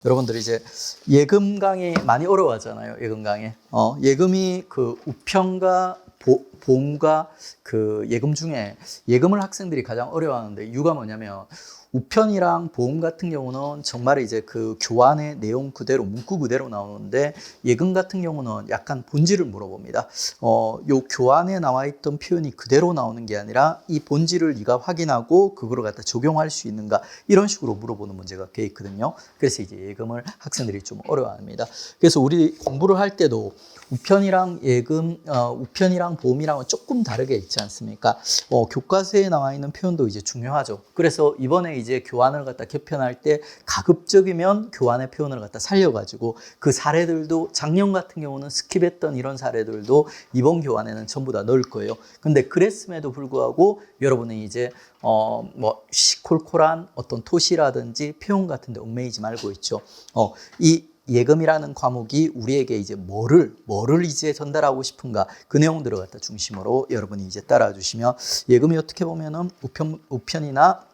여러분들이 이제 예금 강의 많이 어려워하잖아요. 예금 강의. 예금이 그 우편과 보험과 그 예금 중에 예금을 학생들이 가장 어려워하는데 이유가 뭐냐면 우편이랑 보험 같은 경우는 정말 이제 그 교환의 내용 그대로 문구 그대로 나오는데 예금 같은 경우는 약간 본질을 물어봅니다. 요 교환에 나와 있던 표현이 그대로 나오는 게 아니라 이 본질을 네가 확인하고 그거를 갖다 적용할 수 있는가 이런 식으로 물어보는 문제가 꽤 있거든요. 그래서 이제 예금을 학생들이 좀 어려워합니다. 그래서 우리 공부를 할 때도 우편이랑 예금, 우편이랑 보험이랑은 조금 다르게 있지 않습니까? 교과서에 나와 있는 표현도 이제 중요하죠. 그래서 이번에 이제 교환을 갖다 개편할 때 가급적이면 교환의 표현을 갖다 살려가지고 그 사례들도 작년 같은 경우는 스킵했던 이런 사례들도 이번 교환에는 전부 다 넣을 거예요. 근데 그랬음에도 불구하고 여러분은 이제 뭐 시콜콜한 어떤 토시라든지 표현 같은 데 얽매이지 말고 있죠. 이 예금이라는 과목이 우리에게 이제 뭐를 이제 전달하고 싶은가 그 내용들을 갖다 중심으로 여러분이 이제 따라와 주시면 예금이 어떻게 보면은 우편이나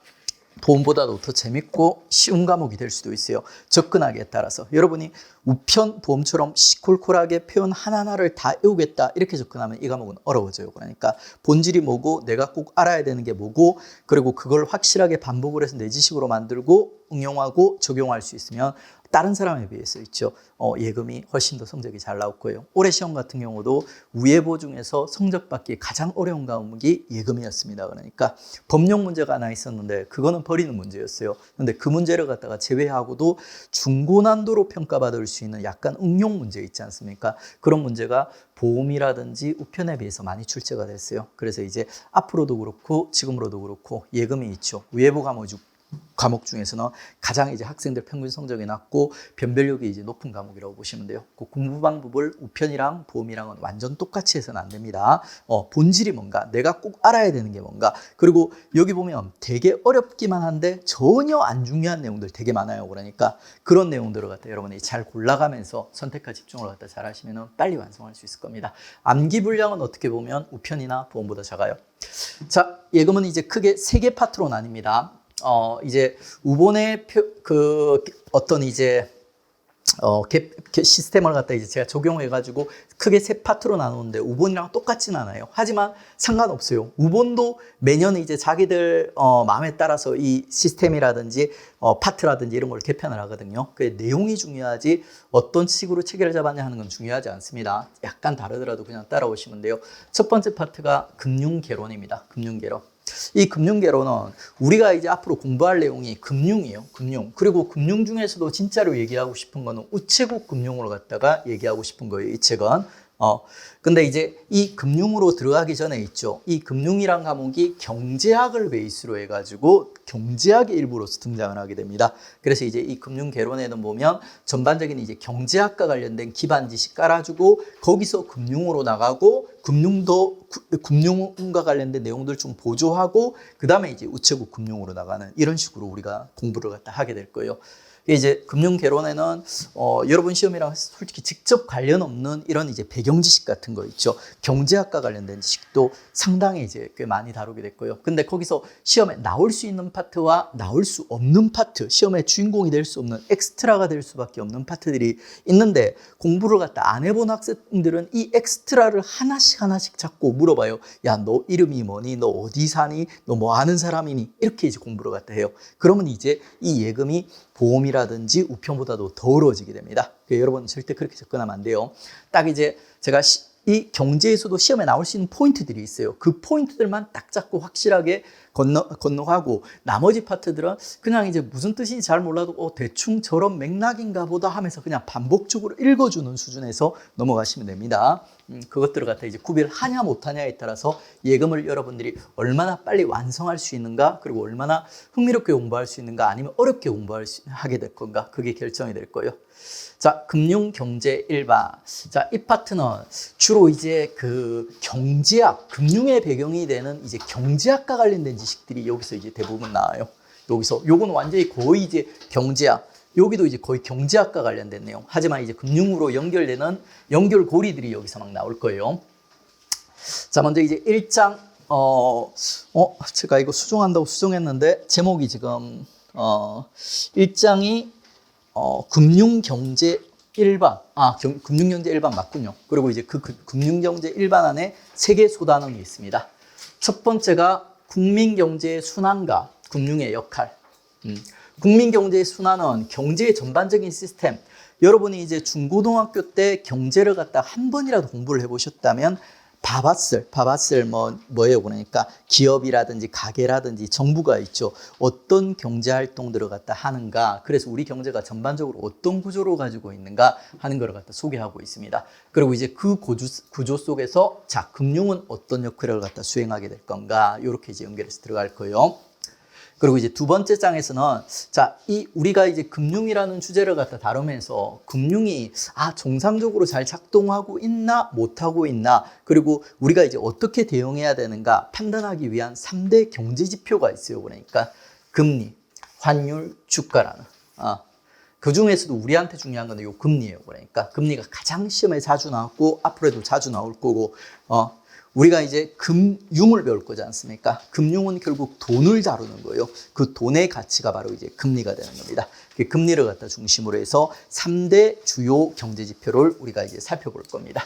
보험보다도 더 재밌고 쉬운 과목이 될 수도 있어요. 접근하기에 따라서 여러분이 우편, 보험처럼 시콜콜하게 표현 하나하나를 다 외우겠다 이렇게 접근하면 이 과목은 어려워져요. 그러니까 본질이 뭐고 내가 꼭 알아야 되는 게 뭐고 그리고 그걸 확실하게 반복을 해서 내 지식으로 만들고 응용하고 적용할 수 있으면 다른 사람에 비해서 있죠. 예금이 훨씬 더 성적이 잘 나올 거예요. 올해 시험 같은 경우도 우예보 중에서 성적 받기 가장 어려운 과목이 예금이었습니다. 그러니까 법령 문제가 하나 있었는데 그거는 버리는 문제였어요. 근데 그 문제를 갖다가 제외하고도 중고난도로 평가받을 수 있는 약간 응용 문제 있지 않습니까? 그런 문제가 보험이라든지 우편에 비해서 많이 출제가 됐어요. 그래서 이제 앞으로도 그렇고 지금으로도 그렇고 예금이 있죠. 우예보 과목 중에서는 가장 이제 학생들 평균 성적이 낮고 변별력이 이제 높은 과목이라고 보시면 돼요. 그 공부 방법을 우편이랑 보험이랑은 완전 똑같이 해서는 안 됩니다. 본질이 뭔가, 내가 꼭 알아야 되는 게 뭔가, 그리고 여기 보면 되게 어렵기만 한데 전혀 안 중요한 내용들 되게 많아요. 그러니까 그런 내용들을 갖다 여러분이 잘 골라가면서 선택과 집중을 갖다 잘 하시면 빨리 완성할 수 있을 겁니다. 암기 분량은 어떻게 보면 우편이나 보험보다 작아요. 자, 예금은 이제 크게 3개 파트로 나뉩니다. 이제 우본의 어떤 이제 시스템을 갖다 이제 제가 적용해가지고 크게 3파트로 나누는데 우본이랑 똑같진 않아요. 하지만 상관없어요. 우본도 매년 이제 자기들 마음에 따라서 이 시스템이라든지 파트라든지 이런 걸 개편을 하거든요. 그 내용이 중요하지 어떤 식으로 체계를 잡았냐 하는 건 중요하지 않습니다. 약간 다르더라도 그냥 따라오시면 돼요. 첫 번째 파트가 금융개론입니다. 금융개론. 이 금융개론은 우리가 이제 앞으로 공부할 내용이 금융이에요. 금융. 그리고 금융 중에서도 진짜로 얘기하고 싶은 거는 우체국 금융으로 갖다가 얘기하고 싶은 거예요. 이 책은. 근데 이제 이 금융으로 들어가기 전에 있죠. 이 금융이란 과목이 경제학을 베이스로 해가지고 경제학의 일부로서 등장을 하게 됩니다. 그래서 이제 이 금융 개론에는 보면 전반적인 이제 경제학과 관련된 기반 지식 깔아주고 거기서 금융으로 나가고 금융과 관련된 내용들 좀 보조하고 그 다음에 이제 우체국 금융으로 나가는 이런 식으로 우리가 공부를 갖다 하게 될 거예요. 이제 금융 개론에는 여러분 시험이랑 솔직히 직접 관련 없는 이런 이제 배경 지식 같은 거 있죠. 경제학과 관련된 지식도 상당히 이제 꽤 많이 다루게 됐고요. 근데 거기서 시험에 나올 수 있는 파트와 나올 수 없는 파트, 시험의 주인공이 될 수 없는 엑스트라가 될 수밖에 없는 파트들이 있는데 공부를 갖다 안 해본 학생들은 이 엑스트라를 하나씩 자꾸 물어봐요. 야, 너 이름이 뭐니? 너 어디 사니? 너 뭐 아는 사람이니? 이렇게 이제 공부를 갖다 해요. 그러면 이제 이 예금이 보험이라든지 우편보다도 더 어려워지게 됩니다. 그러니까 여러분 절대 그렇게 접근하면 안 돼요. 딱 이제 제가 이 경제에서도 시험에 나올 수 있는 포인트들이 있어요. 그 포인트들만 딱 잡고 확실하게 건너가고 나머지 파트들은 그냥 이제 무슨 뜻인지 잘 몰라도 대충 저런 맥락인가 보다 하면서 그냥 반복적으로 읽어주는 수준에서 넘어가시면 됩니다. 그것들을 갖다 이제 구별하냐 못하냐에 따라서 예금을 여러분들이 얼마나 빨리 완성할 수 있는가 그리고 얼마나 흥미롭게 공부할 수 있는가 아니면 어렵게 하게 될 건가 그게 결정이 될 거예요. 자, 금융, 경제, 일반. 자, 이 파트는 주로 이제 그 경제학, 금융의 배경이 되는 이제 경제학과 관련된 지식들이 여기서 이제 대부분 나와요. 여기서 요거는 완전히 거의 이제 경제학. 여기도 이제 거의 경제학과 관련된 내용. 하지만 이제 금융으로 연결되는 연결고리들이 여기서 막 나올 거예요. 자, 먼저 이제 1장, 제가 이거 수정한다고 수정했는데, 제목이 지금, 1장이 금융경제 일반, 금융경제 일반 맞군요. 그리고 이제 그 금융경제 일반 안에 세 개 소단원이 있습니다. 첫 번째가 국민경제의 순환과 금융의 역할. 국민경제의 순환은 경제의 전반적인 시스템. 여러분이 이제 중고등학교 때 경제를 갖다 한 번이라도 공부를 해보셨다면 봐봤을 뭐예요? 그러니까 기업이라든지 가게라든지 정부가 있죠. 어떤 경제 활동들을 갖다 하는가. 그래서 우리 경제가 전반적으로 어떤 구조를 가지고 있는가 하는 걸 갖다 소개하고 있습니다. 그리고 이제 그 구조 속에서 자, 금융은 어떤 역할을 갖다 수행하게 될 건가. 이렇게 이제 연결해서 들어갈 거예요. 그리고 이제 두 번째 장에서는 자, 우리가 이제 금융이라는 주제를 갖다 다루면서 금융이 정상적으로 잘 작동하고 있나 못하고 있나 그리고 우리가 이제 어떻게 대응해야 되는가 판단하기 위한 3대 경제 지표가 있어요. 그러니까 금리, 환율, 주가라는. 그 중에서도 우리한테 중요한 건 요 금리예요. 그러니까 금리가 가장 시험에 자주 나왔고 앞으로도 자주 나올 거고 우리가 이제 금융을 배울 거지 않습니까? 금융은 결국 돈을 다루는 거예요. 그 돈의 가치가 바로 이제 금리가 되는 겁니다. 그 금리를 갖다 중심으로 해서 3대 주요 경제 지표를 우리가 이제 살펴볼 겁니다.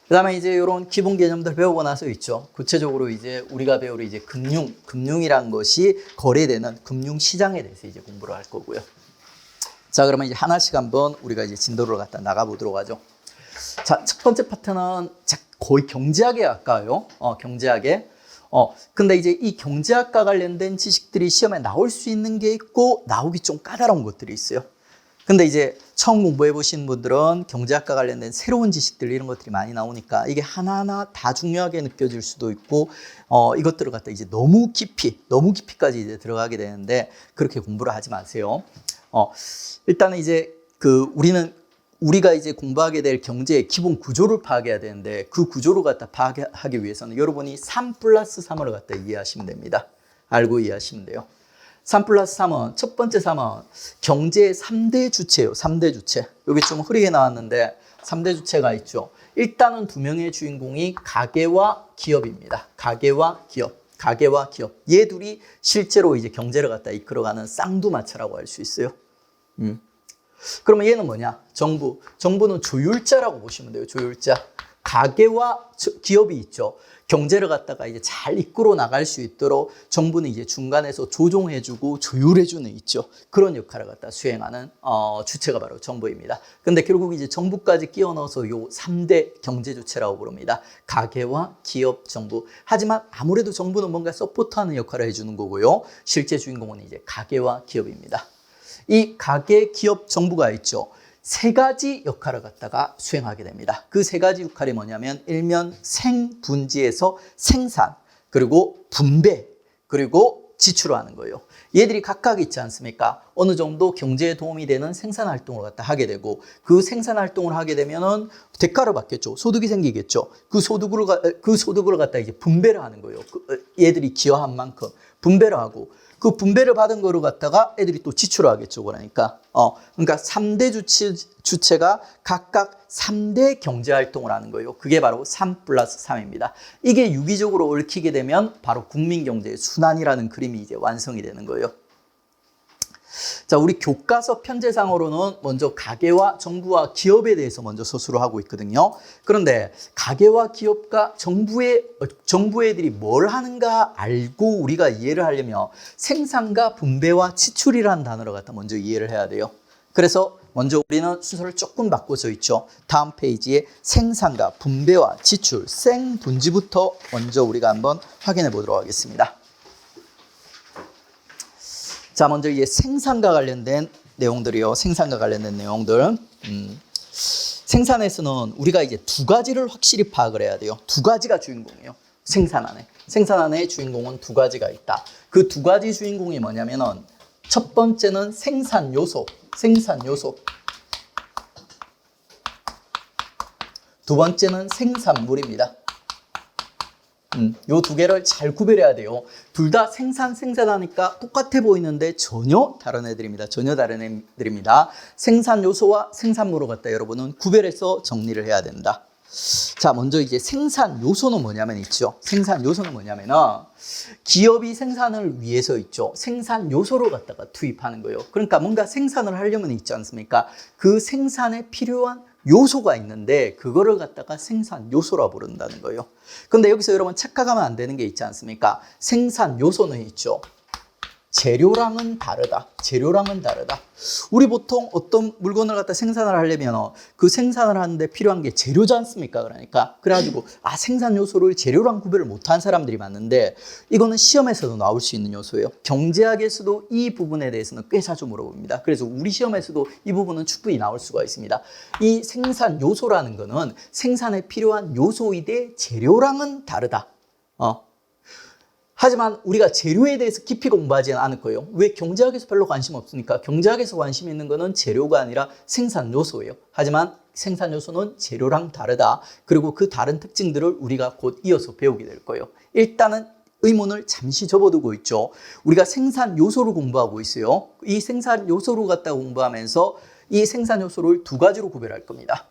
그 다음에 이제 이런 기본 개념들 배우고 나서 있죠. 구체적으로 이제 우리가 배울 이제 금융이란 것이 거래되는 금융시장에 대해서 이제 공부를 할 거고요. 자, 그러면 이제 하나씩 한번 우리가 이제 진도를 갖다 나가보도록 하죠. 자, 첫 번째 파트는 거의 경제학에 가까워요. 경제학에. 근데 이제 이 경제학과 관련된 지식들이 시험에 나올 수 있는 게 있고 나오기 좀 까다로운 것들이 있어요. 근데 이제 처음 공부해 보신 분들은 경제학과 관련된 새로운 지식들 이런 것들이 많이 나오니까 이게 하나하나 다 중요하게 느껴질 수도 있고 이것들을 갖다 이제 너무 깊이까지 이제 들어가게 되는데 그렇게 공부를 하지 마세요. 일단은 이제 우리가 이제 공부하게 될 경제의 기본 구조를 파악해야 되는데 그 구조를 갖다 파악하기 위해서는 여러분이 3+3을 갖다 이해하시면 됩니다. 알고 이해하시면 돼요. 3+3은 첫 번째 3은 경제의 3대 주체예요. 3대 주체. 여기 좀 흐리게 나왔는데 3대 주체가 있죠. 일단은 두 명의 주인공이 가계와 기업입니다. 가계와 기업. 얘 둘이 실제로 이제 경제를 갖다 이끌어가는 쌍두마차라고 할 수 있어요. 그러면 얘는 뭐냐? 정부는 조율자라고 보시면 돼요. 조율자. 가계와 기업이 있죠. 경제를 갖다가 이제 잘 이끌어 나갈 수 있도록 정부는 이제 중간에서 조종해주고 조율해주는 있죠. 그런 역할을 갖다 수행하는 주체가 바로 정부입니다. 근데 결국 이제 정부까지 끼워 넣어서 요 3대 경제 주체라고 부릅니다. 가계와 기업, 정부. 하지만 아무래도 정부는 뭔가 서포트하는 역할을 해주는 거고요. 실제 주인공은 이제 가계와 기업입니다. 이 가계, 기업, 정부가 있죠. 세 가지 역할을 갖다가 수행하게 됩니다. 그 세 가지 역할이 뭐냐면 일면 생분지에서 생산, 그리고 분배, 그리고 지출을 하는 거예요. 얘들이 각각 있지 않습니까? 어느 정도 경제에 도움이 되는 생산 활동을 갖다 하게 되고 그 생산 활동을 하게 되면은 대가를 받겠죠. 소득이 생기겠죠. 그 소득을 갖다 이제 분배를 하는 거예요. 얘들이 기여한 만큼 분배를 하고 그 분배를 받은 거를 갖다가 애들이 또 지출을 하겠죠. 그러니까 3대 주체가 각각 3대 경제 활동을 하는 거예요. 그게 바로 3+3입니다. 이게 유기적으로 얽히게 되면 바로 국민경제의 순환이라는 그림이 이제 완성이 되는 거예요. 자, 우리 교과서 편제상으로는 먼저 가계와 정부와 기업에 대해서 먼저 서술을 하고 있거든요. 그런데 가계와 기업과 정부 애들이 뭘 하는가 알고 우리가 이해를 하려면 생산과 분배와 지출이라는 단어를 갖다 먼저 이해를 해야 돼요. 그래서 먼저 우리는 순서를 조금 바꿔서 있죠. 다음 페이지에 생산과 분배와 지출, 생분지부터 먼저 우리가 한번 확인해 보도록 하겠습니다. 자, 먼저 이제 생산과 관련된 내용들이요. 생산과 관련된 내용들. 생산에서는 우리가 이제 두 가지를 확실히 파악을 해야 돼요. 두 가지가 주인공이에요. 생산 안에 주인공은 두 가지가 있다. 그 두 가지 주인공이 뭐냐면은 첫 번째는 생산 요소. 두 번째는 생산물입니다. 요 두 개를 잘 구별해야 돼요. 둘 다 생산하니까 똑같아 보이는데 전혀 다른 애들입니다. 생산 요소와 생산물을 갖다 여러분은 구별해서 정리를 해야 된다. 자, 먼저 이제 생산 요소는 뭐냐면 있죠. 생산 요소는 뭐냐면은 기업이 생산을 위해서 있죠. 생산 요소를 갖다가 투입하는 거예요. 그러니까 뭔가 생산을 하려면 있지 않습니까? 그 생산에 필요한 요소가 있는데 그거를 갖다가 생산 요소라 부른다는 거예요. 근데 여기서 여러분 착각하면 안 되는 게 있지 않습니까? 생산 요소는 있죠. 재료랑은 다르다. 재료랑은 다르다. 우리 보통 어떤 물건을 갖다 생산을 하려면 그 생산을 하는데 필요한 게 재료지 않습니까? 그러니까 그래가지고 생산 요소를 재료랑 구별을 못한 사람들이 많은데 이거는 시험에서도 나올 수 있는 요소예요. 경제학에서도 이 부분에 대해서는 꽤 자주 물어봅니다. 그래서 우리 시험에서도 이 부분은 충분히 나올 수가 있습니다. 이 생산 요소라는 거는 생산에 필요한 요소이되 재료랑은 다르다. 하지만 우리가 재료에 대해서 깊이 공부하지는 않을 거예요. 왜? 경제학에서 별로 관심 없으니까. 경제학에서 관심 있는 거는 재료가 아니라 생산 요소예요. 하지만 생산 요소는 재료랑 다르다. 그리고 그 다른 특징들을 우리가 곧 이어서 배우게 될 거예요. 일단은 의문을 잠시 접어두고 있죠. 우리가 생산 요소를 공부하고 있어요. 이 생산 요소를 갖다 공부하면서 이 생산 요소를 두 가지로 구별할 겁니다.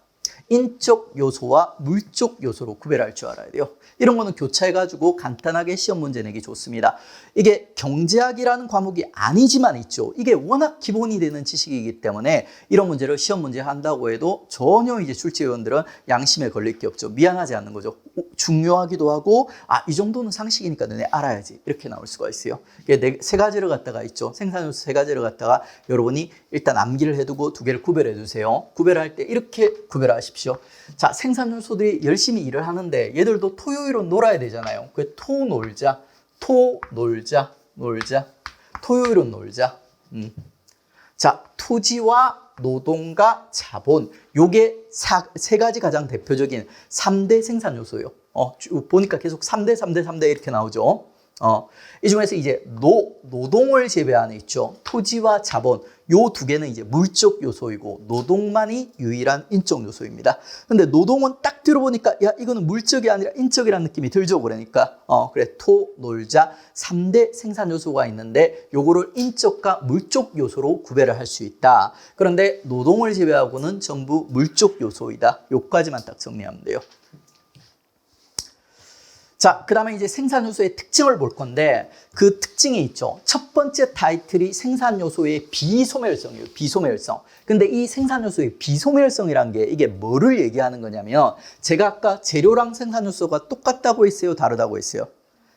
인적 요소와 물적 요소로 구별할 줄 알아야 돼요. 이런 거는 교차해가지고 간단하게 시험 문제 내기 좋습니다. 이게 경제학이라는 과목이 아니지만 있죠. 이게 워낙 기본이 되는 지식이기 때문에 이런 문제를 시험 문제 한다고 해도 전혀 이제 출제위원들은 양심에 걸릴 게 없죠. 미안하지 않는 거죠. 중요하기도 하고 이 정도는 상식이니까 너네 알아야지 이렇게 나올 수가 있어요. 이게 세 가지를 갖다가 있죠. 생산요소 세 가지를 갖다가 여러분이 일단 암기를 해두고 두 개를 구별해 두세요. 구별할 때 이렇게 구별하십시오. 자, 생산요소들이 열심히 일을 하는데 얘들도 토요일은 놀아야 되잖아요. 그 토 놀자, 토 놀자, 놀자, 토요일은 놀자. 자, 토지와 노동과 자본, 요게 세 가지 가장 대표적인 3대 생산 요소예요. 보니까 계속 3대, 3대, 3대 이렇게 나오죠. 이 중에서 이제 노동을 제외하는 있죠. 토지와 자본, 요 두 개는 이제 물적 요소이고 노동만이 유일한 인적 요소입니다. 근데 노동은 딱 들어보니까 이거는 물적이 아니라 인적이라는 느낌이 들죠. 그러니까 그래 토, 놀자 3대 생산 요소가 있는데 요거를 인적과 물적 요소로 구별을 할 수 있다. 그런데 노동을 제외하고는 전부 물적 요소이다. 요까지만 딱 정리하면 돼요. 자, 그 다음에 이제 생산 요소의 특징을 볼 건데 그 특징이 있죠. 첫 번째 타이틀이 생산 요소의 비소멸성이에요. 비소멸성. 근데 이 생산 요소의 비소멸성이란 게 이게 뭐를 얘기하는 거냐면 제가 아까 재료랑 생산 요소가 똑같다고 했어요? 다르다고 했어요?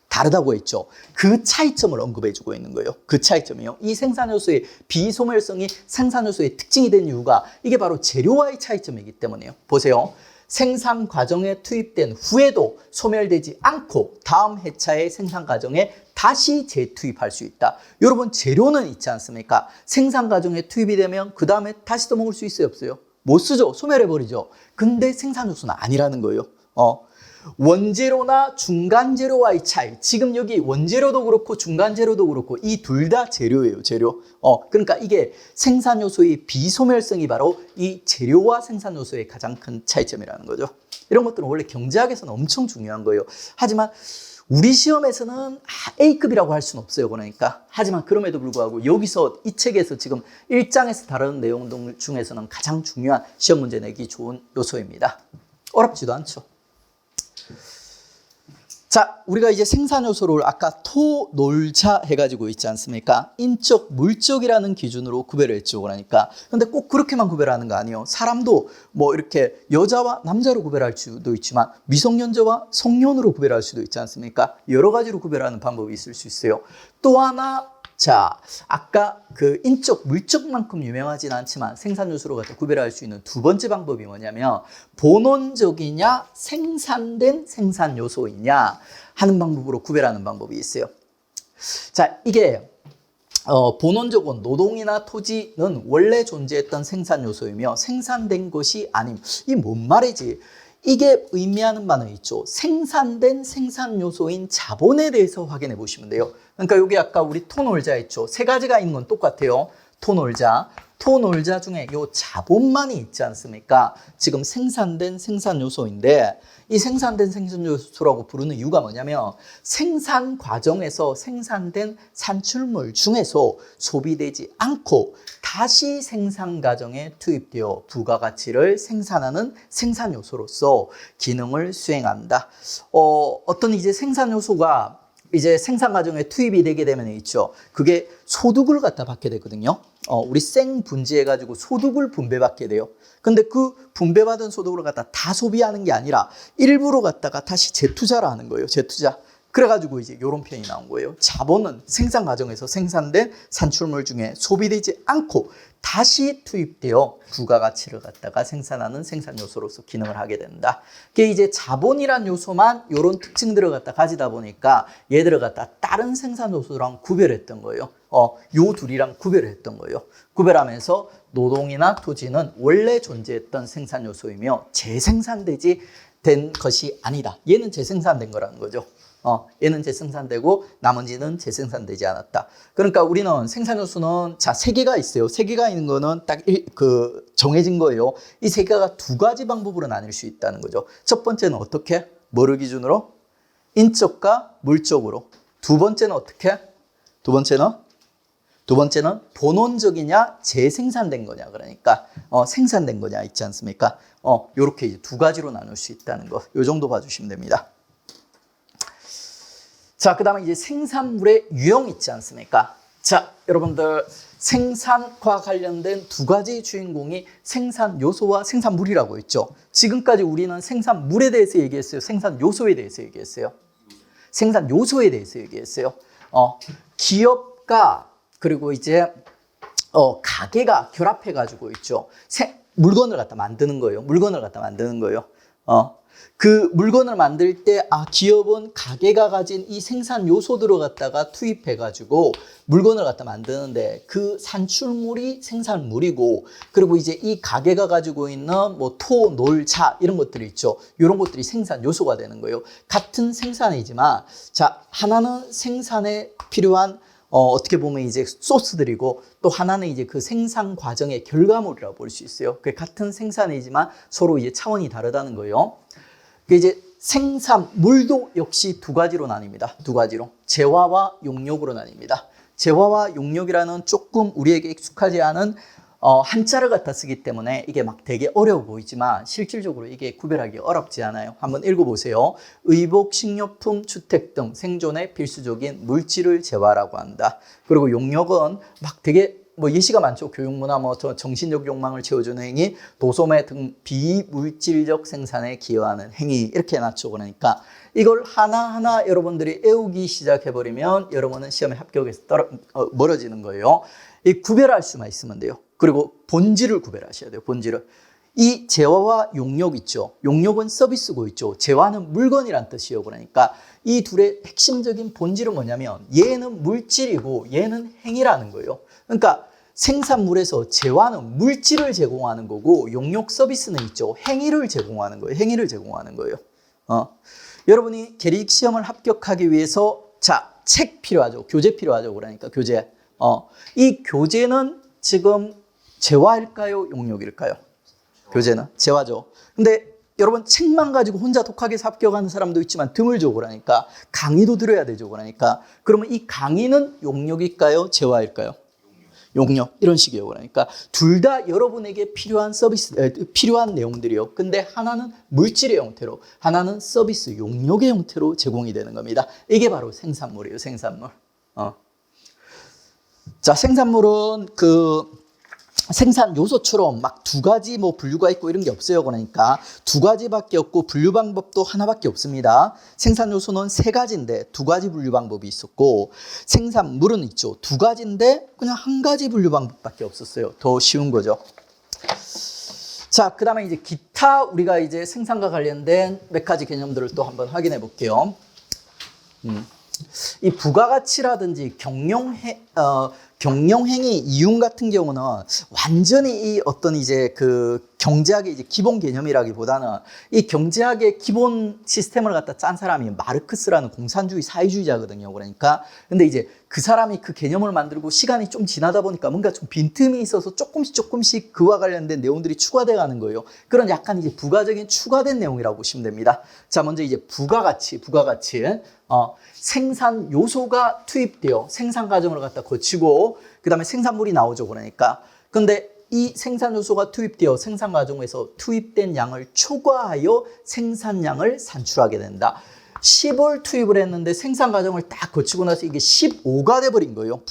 다르다고 했죠. 그 차이점을 언급해주고 있는 거예요. 그 차이점이요. 이 생산 요소의 비소멸성이 생산 요소의 특징이 된 이유가 이게 바로 재료와의 차이점이기 때문이에요. 보세요. 생산 과정에 투입된 후에도 소멸되지 않고 다음 회차의 생산 과정에 다시 재투입할 수 있다. 여러분 재료는 있지 않습니까? 생산 과정에 투입이 되면 그 다음에 다시 또 먹을 수 있어요? 없어요? 못 쓰죠. 소멸해버리죠. 근데 생산 요소는 아니라는 거예요. 원재료나 중간재료와의 차이. 지금 여기 원재료도 그렇고 중간재료도 그렇고 이 둘 다 재료예요. 재료. 그러니까 이게 생산요소의 비소멸성이 바로 이 재료와 생산요소의 가장 큰 차이점이라는 거죠. 이런 것들은 원래 경제학에서는 엄청 중요한 거예요. 하지만 우리 시험에서는 A급이라고 할 수는 없어요. 그러니까. 하지만 그럼에도 불구하고 여기서 이 책에서 지금 1장에서 다루는 내용 중에서는 가장 중요한 시험 문제 내기 좋은 요소입니다. 어렵지도 않죠. 자, 우리가 이제 생산 요소를 아까 토, 놀자 해가지고 있지 않습니까? 인적, 물적이라는 기준으로 구별을 했죠. 그러니까. 근데 꼭 그렇게만 구별하는 거 아니에요. 사람도 뭐 이렇게 여자와 남자로 구별할 수도 있지만 미성년자와 성년으로 구별할 수도 있지 않습니까? 여러 가지로 구별하는 방법이 있을 수 있어요. 또 하나, 자, 아까 그 인적, 물적만큼 유명하진 않지만 생산 요소로 갖다 구별할 수 있는 두 번째 방법이 뭐냐면 본원적이냐 생산된 생산 요소이냐 하는 방법으로 구별하는 방법이 있어요. 자, 이게 본원적은 노동이나 토지는 원래 존재했던 생산 요소이며 생산된 것이 아님. 이 뭔 말이지? 이게 의미하는 바는 있죠. 생산된 생산 요소인 자본에 대해서 확인해 보시면 돼요. 그러니까 여기 아까 우리 토 놀자 했죠. 세 가지가 있는 건 똑같아요. 토놀자. 토놀자 중에 요 자본만이 있지 않습니까? 지금 생산된 생산 요소인데 이 생산된 생산 요소라고 부르는 이유가 뭐냐면 생산 과정에서 생산된 산출물 중에서 소비되지 않고 다시 생산 과정에 투입되어 부가가치를 생산하는 생산 요소로서 기능을 수행한다. 어떤 이제 생산 요소가 이제 생산 과정에 투입이 되게 되면 있죠. 그게 소득을 갖다 받게 되거든요. 우리 생 분지해가지고 소득을 분배받게 돼요. 근데 그 분배받은 소득을 갖다 다 소비하는 게 아니라 일부러 갖다가 다시 재투자를 하는 거예요. 재투자. 그래가지고 이제 이런 표현이 나온 거예요. 자본은 생산 과정에서 생산된 산출물 중에 소비되지 않고 다시 투입되어 부가가치를 갖다가 생산하는 생산 요소로서 기능을 하게 된다. 그게 이제 자본이란 요소만 이런 특징들을 갖다 가지다 보니까 얘들을 갖다 다른 생산 요소랑 구별했던 거예요. 요 둘이랑 구별을 했던 거예요. 구별하면서 노동이나 토지는 원래 존재했던 생산 요소이며 재생산되지 된 것이 아니다. 얘는 재생산된 거라는 거죠. 얘는 재생산되고 나머지는 재생산되지 않았다. 그러니까 우리는 생산 요소는 자, 세 개가 있어요. 세 개가 있는 거는 딱 정해진 거예요. 이 세 개가 두 가지 방법으로 나뉠 수 있다는 거죠. 첫 번째는 어떻게? 뭐를 기준으로? 인적과 물적으로. 두 번째는 어떻게? 두 번째는 본원적이냐 재생산된 거냐. 그러니까 생산된 거냐 있지 않습니까? 요렇게 이제 두 가지로 나눌 수 있다는 거. 요 정도 봐주시면 됩니다. 자, 그 다음에 이제 생산물의 유형 있지 않습니까? 자, 여러분들 생산과 관련된 두 가지 주인공이 생산 요소와 생산물이라고 했죠. 지금까지 우리는 생산물에 대해서 얘기했어요. 생산 요소에 대해서 얘기했어요. 생산 요소에 대해서 얘기했어요. 기업가 그리고 이제 가게가 결합해 가지고 있죠. 물건을 갖다 만드는 거예요. 물건을 갖다 만드는 거예요. 그 물건을 만들 때 기업은 가게가 가진 이 생산 요소들을 갖다가 투입해 가지고 물건을 갖다 만드는데 그 산출물이 생산물이고 그리고 이제 이 가게가 가지고 있는 뭐 토, 놀, 자 이런 것들이 있죠. 이런 것들이 생산 요소가 되는 거예요. 같은 생산이지만 자, 하나는 생산에 필요한 어떻게 보면 이제 소스들이고 또 하나는 이제 그 생산 과정의 결과물이라고 볼 수 있어요. 그 같은 생산이지만 서로 이제 차원이 다르다는 거예요. 이제 생산물도 역시 두 가지로 나뉩니다. 두 가지로. 재화와 용역으로 나뉩니다. 재화와 용역이라는 조금 우리에게 익숙하지 않은 한자를 갖다 쓰기 때문에 이게 막 되게 어려워 보이지만 실질적으로 이게 구별하기 어렵지 않아요. 한번 읽어보세요. 의복, 식료품, 주택 등 생존에 필수적인 물질을 재화라고 한다. 그리고 용역은 막 되게 예시가 많죠. 교육문화, 정신적 욕망을 채워주는 행위, 도소매 등 비물질적 생산에 기여하는 행위 이렇게 해놨죠. 그러니까 이걸 하나하나 여러분들이 외우기 시작해버리면 여러분은 시험에 합격에서 멀어지는 거예요. 이 구별할 수만 있으면 돼요. 그리고 본질을 구별하셔야 돼요. 본질을. 이 재화와 용역 있죠. 용역은 서비스고 있죠. 재화는 물건이란 뜻이에요. 그러니까 이 둘의 핵심적인 본질은 뭐냐면 얘는 물질이고 얘는 행위라는 거예요. 그러니까 생산물에서 재화는 물질을 제공하는 거고 용역 서비스는 있죠. 행위를 제공하는 거예요. 행위를 제공하는 거예요. 여러분이 계리식 시험을 합격하기 위해서 자, 책 필요하죠. 교재 필요하죠. 그러니까 교재. 이 교재는 지금 재화일까요? 용역일까요? 교재는 재화죠. 근데 여러분 책만 가지고 혼자 독학에서 합격하는 사람도 있지만 드물죠. 그러니까 강의도 들어야 되죠. 그러니까 그러면 이 강의는 용역일까요? 재화일까요? 용역 이런 식이에요. 그러니까 둘 다 여러분에게 필요한 필요한 내용들이요. 근데 하나는 물질의 형태로, 하나는 서비스 용역의 형태로 제공이 되는 겁니다. 이게 바로 생산물이에요. 생산물. 자, 생산물은 생산 요소처럼 막 두 가지 분류가 있고 이런 게 없어요. 그러니까 두 가지밖에 없고 분류 방법도 하나밖에 없습니다. 생산 요소는 세 가지인데 두 가지 분류 방법이 있었고 생산물은 있죠. 두 가지인데 그냥 한 가지 분류 방법밖에 없었어요. 더 쉬운 거죠. 자, 그 다음에 이제 기타 우리가 이제 생산과 관련된 몇 가지 개념들을 또 한번 확인해 볼게요. 이 부가가치라든지 경영행위 이윤 같은 경우는 완전히 이 어떤 이제 경제학의 이제 기본 개념이라기보다는 이 경제학의 기본 시스템을 갖다 짠 사람이 마르크스라는 공산주의 사회주의자거든요. 그러니까 근데 이제 그 사람이 그 개념을 만들고 시간이 좀 지나다 보니까 뭔가 좀 빈틈이 있어서 조금씩 그와 관련된 내용들이 추가돼 가는 거예요. 그런 약간 이제 부가적인 추가된 내용이라고 보시면 됩니다. 자, 먼저 이제 부가가치. 생산 요소가 투입되어 생산 과정을 갖다 거치고 그다음에 생산물이 나오죠. 그러니까. 근데 이 생산 요소가 투입되어 생산 과정에서 투입된 양을 초과하여 생산량을 산출하게 된다. 10을 투입을 했는데 생산 과정을 딱 거치고 나서 이게 15가 돼버린 거예요.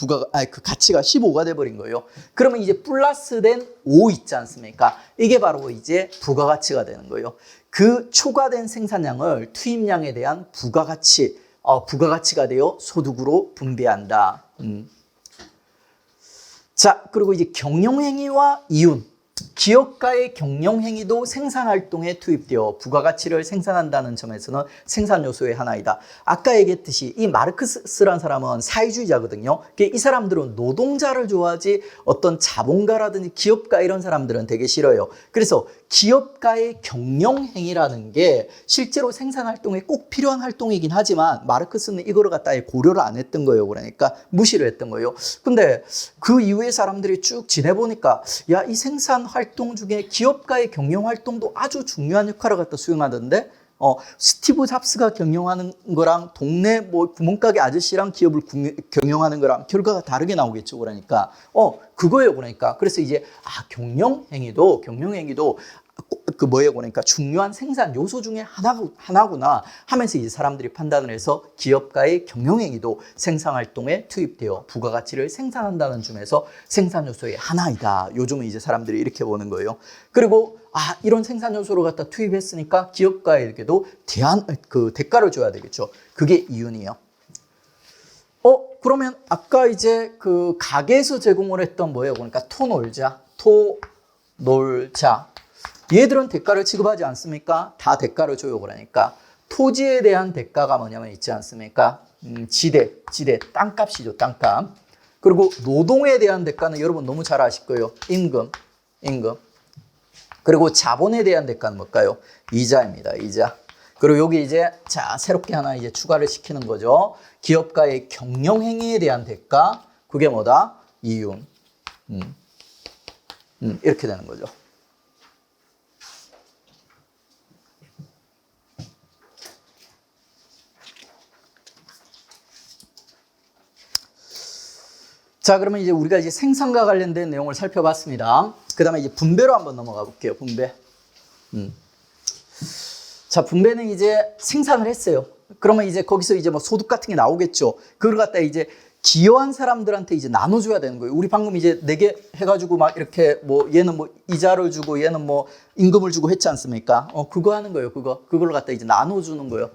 그 가치가 15가 돼버린 거예요. 그러면 이제 플러스된 5 있지 않습니까? 이게 바로 이제 부가가치가 되는 거예요. 그 초과된 생산량을 투입량에 대한 부가가치가 되어 소득으로 분배한다. 자, 그리고 이제 경영행위와 이윤. 기업가의 경영행위도 생산활동에 투입되어 부가가치를 생산한다는 점에서는 생산요소의 하나이다. 아까 얘기했듯이 이 마르크스라는 사람은 사회주의자거든요. 이 사람들은 노동자를 좋아하지 어떤 자본가라든지 기업가 이런 사람들은 되게 싫어요. 그래서 기업가의 경영행위라는 게 실제로 생산활동에 꼭 필요한 활동이긴 하지만 마르크스는 이거를 갖다 고려를 안 했던 거예요. 그러니까 무시를 했던 거예요. 근데 그 이후에 사람들이 쭉 지내보니까 야, 이 생산활동 중에 기업가의 경영활동도 아주 중요한 역할을 갖다 수행하던데 스티브 잡스가 경영하는 거랑 동네 뭐 구멍가게 아저씨랑 기업을 경영하는 거랑 결과가 다르게 나오겠죠. 그러니까 그거예요. 그러니까 그래서 이제 경영행위도 그러니까 중요한 생산 요소 중에 하나구나 하면서 이제 사람들이 판단을 해서 기업가의 경영행위도 생산활동에 투입되어 부가가치를 생산한다는 점에서 생산 요소의 하나이다. 요즘은 이제 사람들이 이렇게 보는 거예요. 그리고 이런 생산 요소를 갖다 투입했으니까 기업가에게도 대가를 줘야 되겠죠. 그게 이윤이에요. 그러면 아까 이제 그 가게에서 제공을 했던 뭐예요? 그러니까 토놀자. 얘들은 대가를 지급하지 않습니까? 다 대가를 줘요. 그러니까 토지에 대한 대가가 뭐냐면 있지 않습니까? 지대, 땅값이죠. 땅값. 그리고 노동에 대한 대가는 여러분 너무 잘 아실 거예요. 임금. 그리고 자본에 대한 대가는 뭘까요? 이자입니다. 이자. 그리고 여기 이제 새롭게 하나 이제 추가를 시키는 거죠. 기업가의 경영행위에 대한 대가. 그게 뭐다? 이윤. 이렇게 되는 거죠. 자, 그러면 이제 우리가 이제 생산과 관련된 내용을 살펴봤습니다. 그 다음에 이제 분배로 한번 넘어가 볼게요. 분배. 자, 분배는 이제 생산을 했어요. 그러면 이제 거기서 이제 뭐 소득 같은 게 나오겠죠. 그걸 갖다 이제 기여한 사람들한테 이제 나눠줘야 되는 거예요. 우리 방금 이제 4개 해가지고 막 이렇게 뭐 얘는 뭐 이자를 주고 얘는 뭐 임금을 주고 했지 않습니까? 그거 하는 거예요. 그걸 갖다 이제 나눠주는 거예요.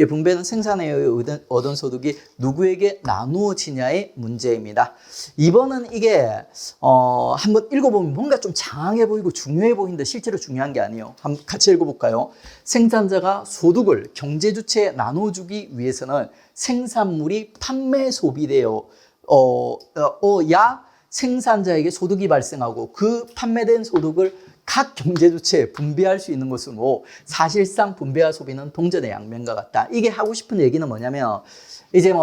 분배는 생산에 의해 얻은 소득이 누구에게 나누어지냐의 문제입니다. 이번은 이게 한번 읽어보면 뭔가 좀 장황해 보이고 중요해 보이는데 실제로 중요한 게 아니에요. 한번 같이 읽어볼까요? 생산자가 소득을 경제주체에 나눠주기 위해서는 생산물이 판매 소비되어 생산자에게 소득이 발생하고 그 판매된 소득을 각 경제주체에 분배할 수 있는 것으로 사실상 분배와 소비는 동전의 양면과 같다. 이게 하고 싶은 얘기는 뭐냐면 이제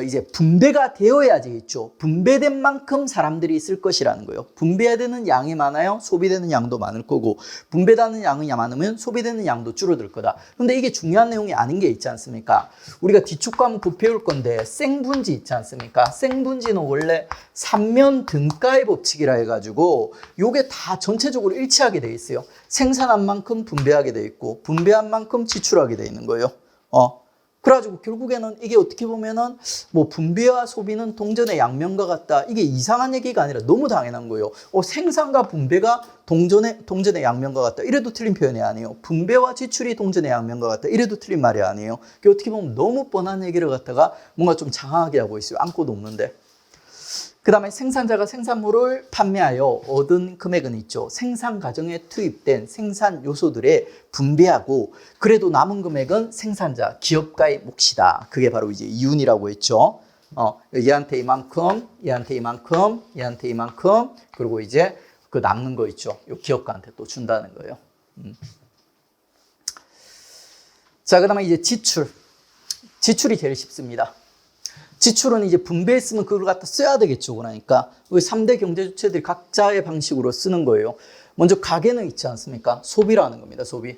이제 분배가 되어야지 있죠. 분배된 만큼 사람들이 쓸 것이라는 거예요. 분배되는 양이 많아요. 소비되는 양도 많을 거고, 분배되는 양이 많으면 소비되는 양도 줄어들 거다. 근데 이게 중요한 내용이 아닌 게 있지 않습니까? 우리가 기초 과목 배울 건데 생분지 있지 않습니까? 생분지는 원래 삼면 등가의 법칙이라 해가지고 요게 다 전체적으로 일치하게 돼 있어요. 생산한 만큼 분배하게 돼 있고, 분배한 만큼 지출하게 돼 있는 거예요. 그래가지고 결국에는 이게 어떻게 보면은 뭐 분배와 소비는 동전의 양면과 같다. 이게 이상한 얘기가 아니라 너무 당연한 거예요. 생산과 분배가 동전의 양면과 같다. 이래도 틀린 표현이 아니에요. 분배와 지출이 동전의 양면과 같다. 이래도 틀린 말이 아니에요. 이게 어떻게 보면 너무 뻔한 얘기를 갖다가 뭔가 좀 장황하게 하고 있어요. 아무것도 없는데. 그 다음에 생산자가 생산물을 판매하여 얻은 금액은 있죠. 생산 과정에 투입된 생산 요소들에 분배하고 그래도 남은 금액은 생산자, 기업가의 몫이다. 그게 바로 이제 이윤이라고 했죠. 얘한테 이만큼, 얘한테 이만큼, 얘한테 이만큼, 그리고 이제 그 남는 거 있죠. 요 기업가한테 또 준다는 거예요. 자, 그다음에 이제 지출. 지출이 제일 쉽습니다. 지출은 이제 분배했으면 그걸 갖다 써야 되겠죠. 그러니까 우리 3대 경제 주체들이 각자의 방식으로 쓰는 거예요. 먼저 가계는 있지 않습니까? 소비라는 겁니다. 소비.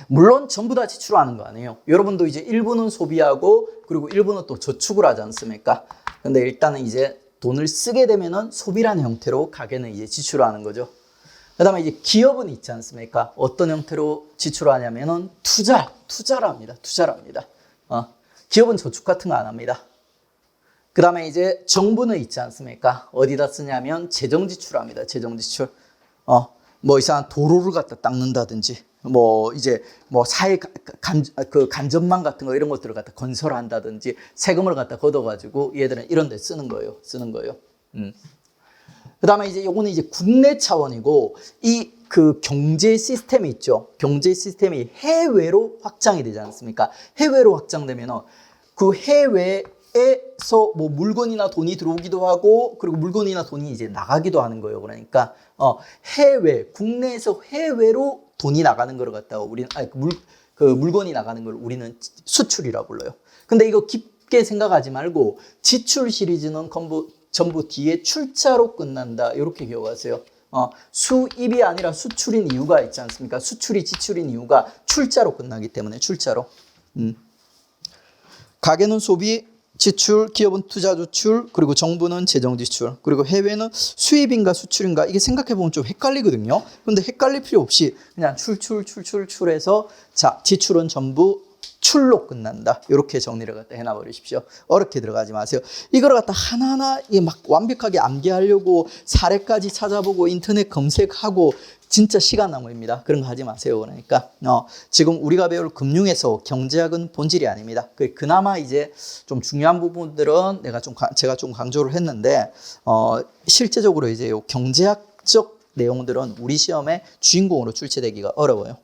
물론 전부 다 지출하는 거 아니에요. 여러분도 이제 일부는 소비하고 그리고 일부는 또 저축을 하지 않습니까? 근데 일단은 이제 돈을 쓰게 되면은 소비라는 형태로 가계는 이제 지출하는 거죠. 그다음에 이제 기업은 있지 않습니까? 어떤 형태로 지출하냐면은 투자를 합니다. 기업은 저축 같은 거 안 합니다. 그다음에 이제 정부는 있지 않습니까? 어디다 쓰냐면 재정 지출합니다. 재정 지출. 뭐 이상한 도로를 갖다 닦는다든지 뭐 이제 뭐 사회 간접망 같은 거 이런 것들을 갖다 건설한다든지 세금을 갖다 걷어가지고 얘들은 이런 데 쓰는 거예요. 그다음에 이제 요거는 이제 국내 차원이고 이 그 경제 시스템이 있죠. 경제 시스템이 해외로 확장이 되지 않습니까? 해외로 확장되면은 그 해외에서 뭐 물건이나 돈이 들어오기도 하고 그리고 물건이나 돈이 이제 나가기도 하는 거예요. 그러니까 국내에서 해외로 돈이 나가는 걸 갖다가 우리는 물건이 나가는 걸 우리는 수출이라고 불러요. 근데 이거 깊게 생각하지 말고 지출 시리즈는 전부 뒤에 출자로 끝난다. 이렇게 기억하세요. 수입이 아니라 수출인 이유가 있지 않습니까? 수출이 지출인 이유가 출자로 끝나기 때문에 출자로. 가계는 소비, 지출, 기업은 투자 지출, 그리고 정부는 재정 지출, 그리고 해외는 수입인가 수출인가 이게 생각해보면 좀 헷갈리거든요. 그런데 헷갈릴 필요 없이 그냥 출해서 자 지출은 전부 출로 끝난다. 이렇게 정리를 갖다 해놔버리십시오. 어렵게 들어가지 마세요. 이걸 갖다 하나하나 막 완벽하게 암기하려고 사례까지 찾아보고 인터넷 검색하고 진짜 시간 낭비입니다. 그런 거 하지 마세요. 그러니까 지금 우리가 배울 금융에서 경제학은 본질이 아닙니다. 그나마 이제 좀 중요한 부분들은 제가 좀 강조를 했는데 실제적으로 이제 요 경제학적 내용들은 우리 시험에 주인공으로 출제되기가 어려워요.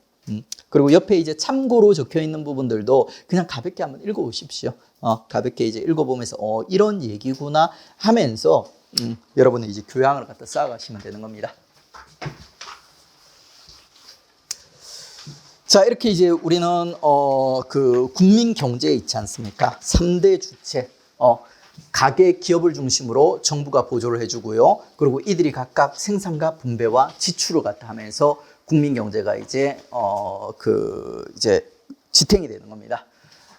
그리고 옆에 이제 참고로 적혀 있는 부분들도 그냥 가볍게 한번 읽어보십시오. 가볍게 이제 읽어보면서 이런 얘기구나 하면서 여러분은 이제 교양을 갖다 쌓아가시면 되는 겁니다. 자, 이렇게 이제 우리는 그 국민 경제에 있지 않습니까? 3대 주체, 가계 기업을 중심으로 정부가 보조를 해주고요. 그리고 이들이 각각 생산과 분배와 지출을 갖다 하면서 국민 경제가 이제 지탱이 되는 겁니다.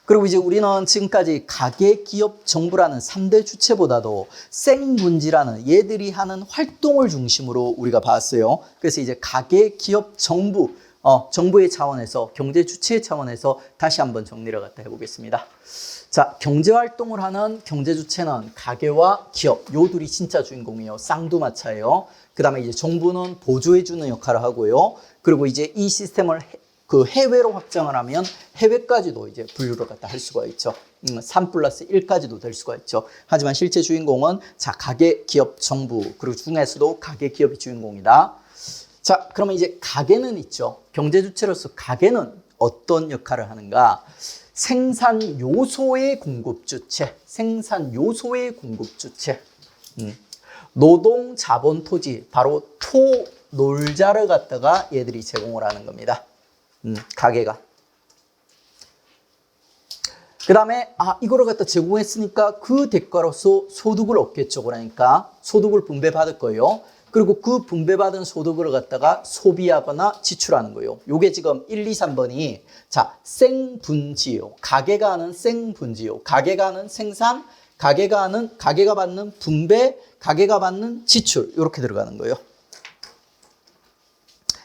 그리고 이제 우리는 지금까지 가계, 기업, 정부라는 3대 주체보다도 생분지라는 얘들이 하는 활동을 중심으로 우리가 봤어요. 그래서 이제 가계, 기업, 정부, 정부의 차원에서 경제 주체의 차원에서 다시 한번 정리를 갖다 해보겠습니다. 자, 경제 활동을 하는 경제 주체는 가계와 기업, 요 둘이 진짜 주인공이에요. 쌍두마차예요. 그 다음에 이제 정부는 보조해주는 역할을 하고요. 그리고 이제 이 시스템을 그 해외로 확장을 하면 해외까지도 이제 분류를 갖다 할 수가 있죠. 3+1까지도 될 수가 있죠. 하지만 실제 주인공은 자, 가계, 기업, 정부, 그리고 중에서도 가계, 기업이 주인공이다. 자, 그러면 이제 가계는 있죠. 경제 주체로서 가계는 어떤 역할을 하는가? 생산 요소의 공급 주체, 노동, 자본, 토지, 바로 놀자를 갖다가 얘들이 제공을 하는 겁니다. 가계가. 그 다음에 이거를 갖다 제공했으니까 그 대가로서 소득을 얻겠죠. 그러니까 소득을 분배받을 거예요. 그리고 그 분배받은 소득을 갖다가 소비하거나 지출하는 거예요. 요게 지금 1, 2, 3번이 자, 생분지요. 가계가 하는 생분지요. 가계가 하는 생산, 가계가 받는 분배, 가계가 받는 지출. 이렇게 들어가는 거예요.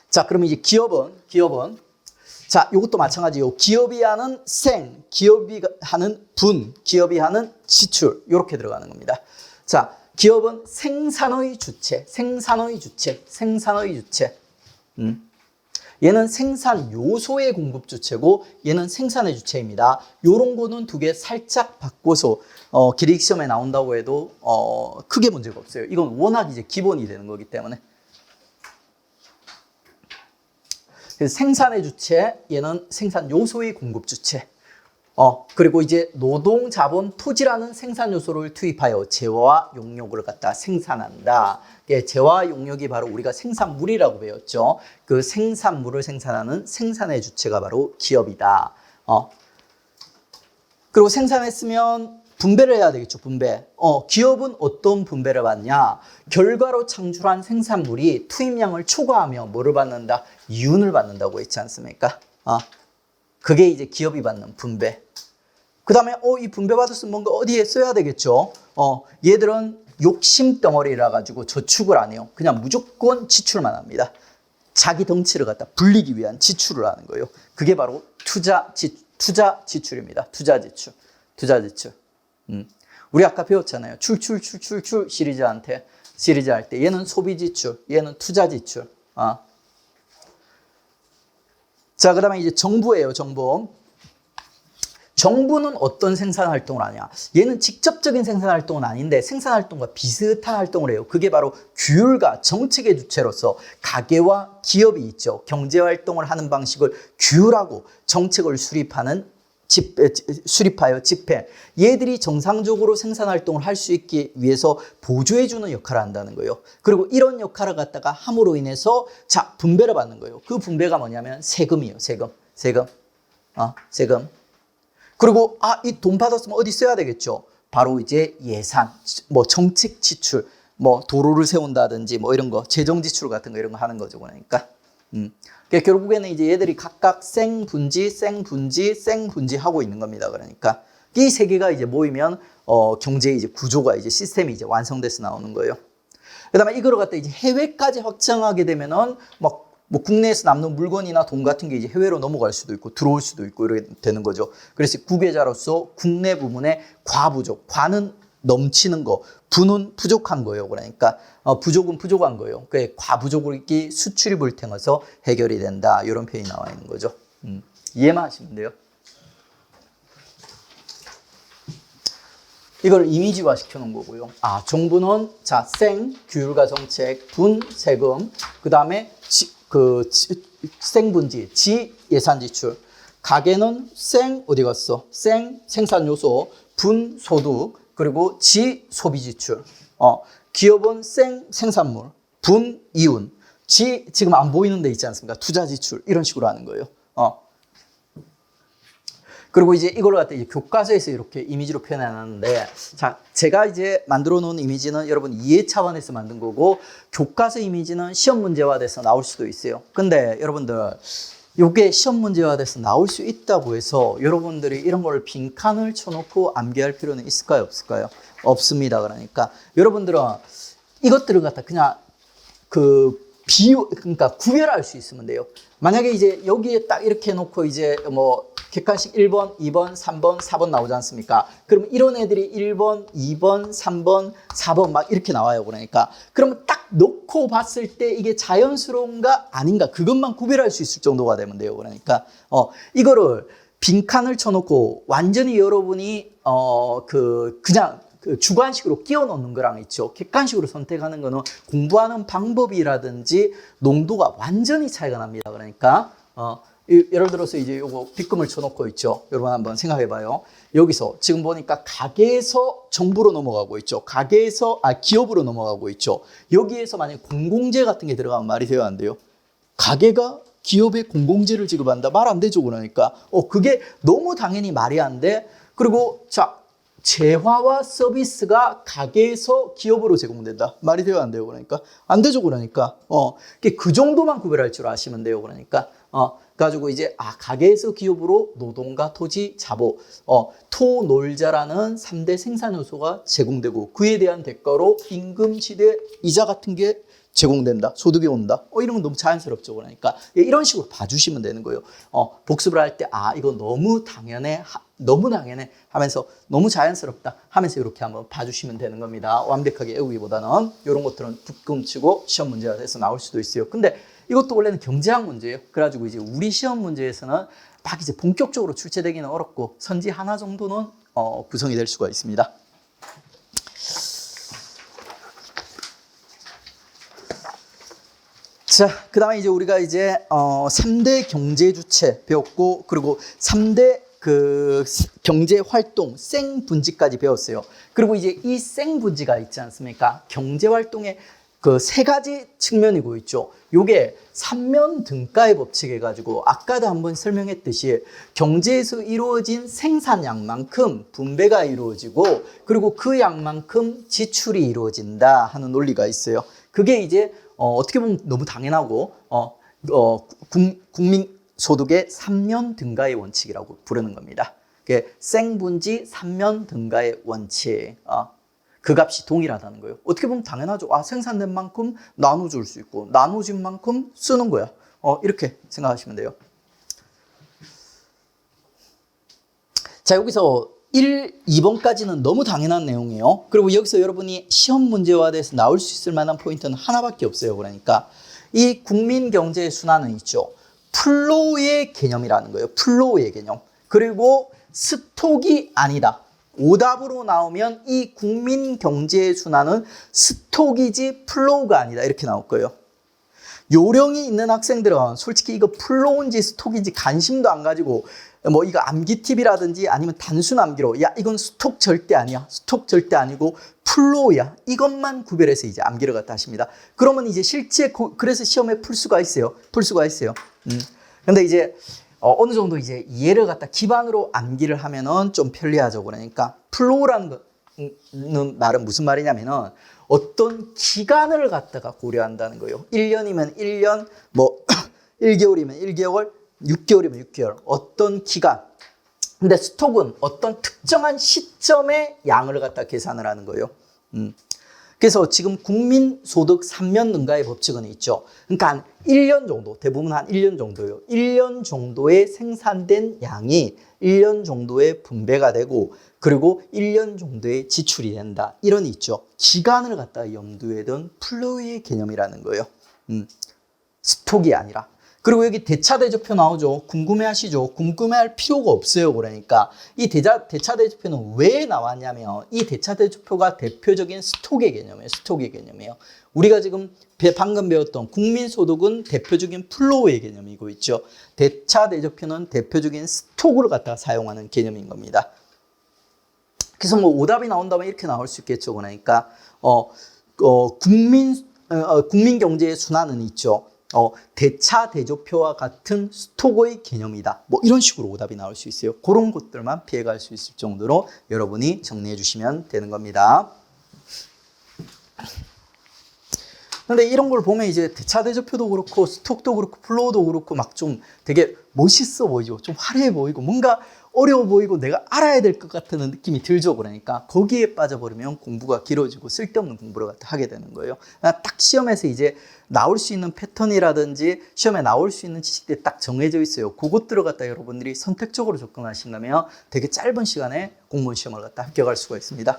자, 그러면 이제 기업은 자, 요것도 마찬가지요. 기업이 하는 기업이 하는 분, 기업이 하는 지출. 이렇게 들어가는 겁니다. 자, 기업은 생산의 주체. 얘는 생산 요소의 공급 주체고 얘는 생산의 주체입니다. 요런 거는 두 개 살짝 바꿔서 기lik 시험에 나온다고 해도 크게 문제가 없어요. 이건 워낙 이제 기본이 되는 거기 때문에. 그래서 생산의 주체, 얘는 생산 요소의 공급 주체. 그리고 이제 노동, 자본, 토지라는 생산 요소를 투입하여 재화와 용역을 갖다 생산한다. 예, 재화와 용역이 바로 우리가 생산물이라고 배웠죠. 그 생산물을 생산하는 생산의 주체가 바로 기업이다. 그리고 생산했으면 분배를 해야 되겠죠, 분배. 기업은 어떤 분배를 받냐? 결과로 창출한 생산물이 투입량을 초과하며 뭐를 받는다? 이윤을 받는다고 했지 않습니까? 그게 이제 기업이 받는 분배. 그 다음에, 이 분배 받았으면 뭔가 어디에 써야 되겠죠? 얘들은 욕심 덩어리라 가지고 저축을 안 해요. 그냥 무조건 지출만 합니다. 자기 덩치를 갖다 불리기 위한 지출을 하는 거예요. 그게 바로 투자 지출입니다. 투자 지출. 우리 아까 배웠잖아요. 출출 시리즈 할 때 얘는 소비 지출, 얘는 투자 지출. 자, 그다음에 이제 정부예요, 정부. 정부는 어떤 생산 활동을 하냐? 얘는 직접적인 생산 활동은 아닌데 생산 활동과 비슷한 활동을 해요. 그게 바로 규율과 정책의 주체로서 가계와 기업이 있죠. 경제 활동을 하는 방식을 규율하고 정책을 수립하여 집행. 얘들이 정상적으로 생산 활동을 할 수 있기 위해서 보조해주는 역할을 한다는 거예요. 그리고 이런 역할을 갖다가 함으로 인해서 분배를 받는 거예요. 그 분배가 뭐냐면 세금이에요. 세금. 그리고 이 돈 받았으면 어디 써야 되겠죠. 바로 이제 예산, 정책 지출, 도로를 세운다든지 이런 거, 재정 지출 같은 거 이런 거 하는 거죠. 그러니까. 그러니까 결국에는 이제 얘들이 각각 생분지 하고 있는 겁니다. 그러니까 이 세 개가 이제 모이면 경제의 이제 구조가 이제 시스템이 이제 완성돼서 나오는 거예요. 그다음에 이거를 갖다 이제 해외까지 확장하게 되면은 국내에서 남는 물건이나 돈 같은 게 이제 해외로 넘어갈 수도 있고 들어올 수도 있고 이렇게 되는 거죠. 그래서 국외자로서 국내 부분에 과부족, 과는 넘치는 거, 부는 부족한 거예요. 그러니까 부족은 부족한 거예요. 그 과부족이 수출이 불탱해서 해결이 된다. 이런 표현이 나와 있는 거죠. 이해만 하시면 돼요. 이걸 이미지화 시켜놓은 거고요. 정부는 규율과 정책, 분, 세금, 그 다음에 생분지, 예산 지출. 가계는 어디 갔어? 생산 요소, 분, 소득, 그리고 소비 지출. 기업은 생산물, 분, 이윤. 지금 안 보이는 데 있지 않습니까? 투자 지출. 이런 식으로 하는 거예요. 그리고 이제 이걸 갖다 이제 교과서에서 이렇게 이미지로 표현해놨는데, 제가 이제 만들어 놓은 이미지는 여러분 이해 차원에서 만든 거고, 교과서 이미지는 시험 문제화돼서 나올 수도 있어요. 근데 여러분들, 이게 시험 문제화돼서 나올 수 있다고 해서 여러분들이 이런 걸 빈칸을 쳐놓고 암기할 필요는 있을까요? 없을까요? 없습니다. 그러니까 여러분들은 이것들을 갖다 그냥 그러니까 구별할 수 있으면 돼요. 만약에 이제 여기에 딱 이렇게 해놓고 이제 객관식 1번, 2번, 3번, 4번 나오지 않습니까? 그러면 이런 애들이 1번, 2번, 3번, 4번 막 이렇게 나와요. 그러니까. 그러면 딱 놓고 봤을 때 이게 자연스러운가 아닌가 그것만 구별할 수 있을 정도가 되면 돼요. 그러니까 이거를 빈칸을 쳐놓고 완전히 여러분이 그냥 주관식으로 끼워 넣는 거랑 있죠. 객관식으로 선택하는 거는 공부하는 방법이라든지 농도가 완전히 차이가 납니다. 그러니까 예를 들어서 이제 요거 빗금을 쳐놓고 있죠. 여러분 한번 생각해 봐요. 여기서 지금 보니까 가계에서 정부로 넘어가고 있죠. 가계에서 기업으로 넘어가고 있죠. 여기에서 만약 공공재 같은 게 들어가면 말이 돼요, 안 돼요? 가계가 기업에 공공재를 지급한다? 말 안 되죠. 그러니까 그게 너무 당연히 말이 안 돼. 그리고 재화와 서비스가 가계에서 기업으로 제공된다. 말이 돼요, 안 돼요? 그러니까 안 되죠. 그러니까 그 정도만 구별할 줄 아시면 돼요. 그러니까 가지고 이제 가계에서 기업으로 노동과 토지, 자보, 토놀자라는 3대 생산 요소가 제공되고 그에 대한 대가로 임금, 지대, 이자 같은 게 제공된다. 소득이 온다. 이런 건 너무 자연스럽죠. 그러니까 이런 식으로 봐주시면 되는 거예요. 복습을 할 때 이거 너무 당연해 하면서 너무 자연스럽다 하면서 이렇게 한번 봐주시면 되는 겁니다. 완벽하게 외우기보다는 이런 것들은 붓금치고 시험 문제가 돼서 나올 수도 있어요. 근데 이것도 원래는 경제학 문제예요. 그래가지고 이제 우리 시험 문제에서는 막 이제 본격적으로 출제되기는 어렵고 선지 하나 정도는 구성이 될 수가 있습니다. 자, 그 다음에 이제 우리가 이제 3대 경제 주체 배웠고, 그리고 3대 그 경제 활동, 생분지까지 배웠어요. 그리고 이제 이 생분지가 있지 않습니까? 경제 활동의 그 세 가지 측면이고 있죠. 요게 삼면 등가의 법칙 해가지고 아까도 한번 설명했듯이 경제에서 이루어진 생산량만큼 분배가 이루어지고 그리고 그 양만큼 지출이 이루어진다 하는 논리가 있어요. 그게 이제 어떻게 보면 너무 당연하고 국민 소득의 삼면 등가의 원칙이라고 부르는 겁니다. 그게 생분지 삼면 등가의 원칙. 그 값이 동일하다는 거예요. 어떻게 보면 당연하죠. 생산된 만큼 나눠줄 수 있고 나눠진 만큼 쓰는 거야. 이렇게 생각하시면 돼요. 자, 여기서 1, 2번까지는 너무 당연한 내용이에요. 그리고 여기서 여러분이 시험 문제와 대해서 나올 수 있을 만한 포인트는 하나밖에 없어요. 그러니까 이 국민 경제의 순환은 있죠. 플로우의 개념이라는 거예요. 플로우의 개념. 그리고 스톡이 아니다. 오답으로 나오면 이 국민 경제의 순환은 스톡이지 플로우가 아니다. 이렇게 나올 거예요. 요령이 있는 학생들은 솔직히 이거 플로우인지 스톡인지 관심도 안 가지고 뭐 이거 암기 팁이라든지 아니면 단순 암기로 야 이건 스톡 절대 아니야. 스톡 절대 아니고 플로우야. 이것만 구별해서 이제 암기를 갖다 하십니다. 그러면 이제 실제 그래서 시험에 풀 수가 있어요. 풀 수가 있어요. 근데 이제 어느 정도 이제 이해를 갖다 기반으로 암기를 하면은 좀 편리하죠. 그러니까 플로우라는 말은 무슨 말이냐면은 어떤 기간을 갖다가 고려한다는 거예요. 1년이면 1년, 뭐 1개월이면 1개월, 6개월이면 6개월. 어떤 기간. 근데 스톡은 어떤 특정한 시점의 양을 갖다 계산을 하는 거예요. 그래서 지금 국민소득 3면 능가의 법칙은 있죠. 그러니까 한 1년 정도, 대부분 한 1년 정도예요. 1년 정도의 생산된 양이 1년 정도의 분배가 되고 그리고 1년 정도의 지출이 된다. 이런 있죠. 기간을 갖다가 염두에 둔 플로우의 개념이라는 거예요. 스톡이 아니라. 그리고 여기 대차대조표 나오죠. 궁금해하시죠? 궁금해할 필요가 없어요. 그러니까 이 대차대조표는 왜 나왔냐면 이 대차대조표가 대표적인 스톡의 개념이에요. 스톡의 개념이에요. 우리가 지금 방금 배웠던 국민소득은 대표적인 플로우의 개념이고 있죠. 대차대조표는 대표적인 스톡을 갖다가 사용하는 개념인 겁니다. 그래서 뭐 오답이 나온다면 이렇게 나올 수 있겠죠. 그러니까 국민 경제의 순환은 있죠. 대차대조표와 같은 스톡의 개념이다. 뭐 이런 식으로 오답이 나올 수 있어요. 그런 것들만 피해갈 수 있을 정도로 여러분이 정리해 주시면 되는 겁니다. 근데 이런 걸 보면 이제 대차대조표도 그렇고 스톡도 그렇고 플로우도 그렇고 막 좀 되게 멋있어 보이죠. 좀 화려해 보이고 뭔가 어려워 보이고 내가 알아야 될 것 같은 느낌이 들죠. 그러니까 거기에 빠져버리면 공부가 길어지고 쓸데없는 공부를 하게 되는 거예요. 딱 시험에서 이제 나올 수 있는 패턴이라든지 시험에 나올 수 있는 지식들이 딱 정해져 있어요. 그것들을 갖다 여러분들이 선택적으로 접근하신다면 되게 짧은 시간에 공무원 시험을 갖다 합격할 수가 있습니다.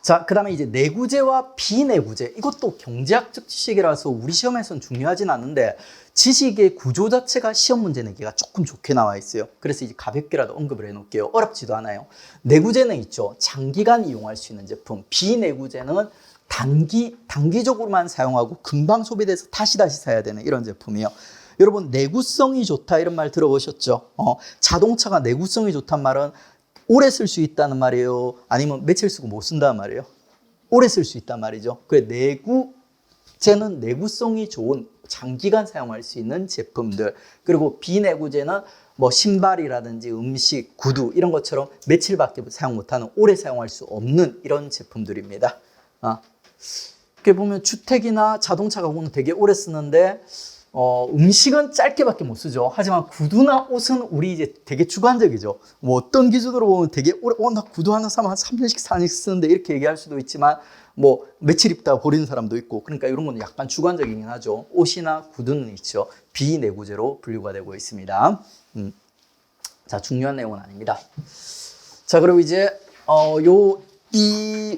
자, 그 다음에 이제 내구재와 비내구재. 이것도 경제학적 지식이라서 우리 시험에서는 중요하진 않은데 지식의 구조 자체가 시험 문제 내기가 조금 좋게 나와 있어요. 그래서 이제 가볍게라도 언급을 해놓을게요. 어렵지도 않아요. 내구재는 있죠. 장기간 이용할 수 있는 제품. 비내구재는 단기적으로만 사용하고 금방 소비돼서 다시 사야 되는 이런 제품이에요. 여러분 내구성이 좋다 이런 말 들어보셨죠? 자동차가 내구성이 좋단 말은 오래 쓸 수 있다는 말이에요? 아니면 며칠 쓰고 못 쓴다는 말이에요? 오래 쓸 수 있단 말이죠. 그래 내구재는 내구성이 좋은 장기간 사용할 수 있는 제품들. 그리고 비내구재는 뭐 신발이라든지 음식, 구두 이런 것처럼 며칠밖에 사용 못하는 오래 사용할 수 없는 이런 제품들입니다. 이렇게 보면 주택이나 자동차 가구는 되게 오래 쓰는데 음식은 짧게밖에 못 쓰죠. 하지만 구두나 옷은 우리 이제 되게 주관적이죠. 뭐 어떤 기준으로 보면 되게 오래, 나 구두 하나 사면 한 3년씩 4년씩 쓰는데 이렇게 얘기할 수도 있지만 뭐 며칠 입다가 버리는 사람도 있고 그러니까 이런 건 약간 주관적이긴 하죠. 옷이나 구두는 있죠. 비내구재로 분류가 되고 있습니다. 자, 중요한 내용은 아닙니다. 자, 그리고 이제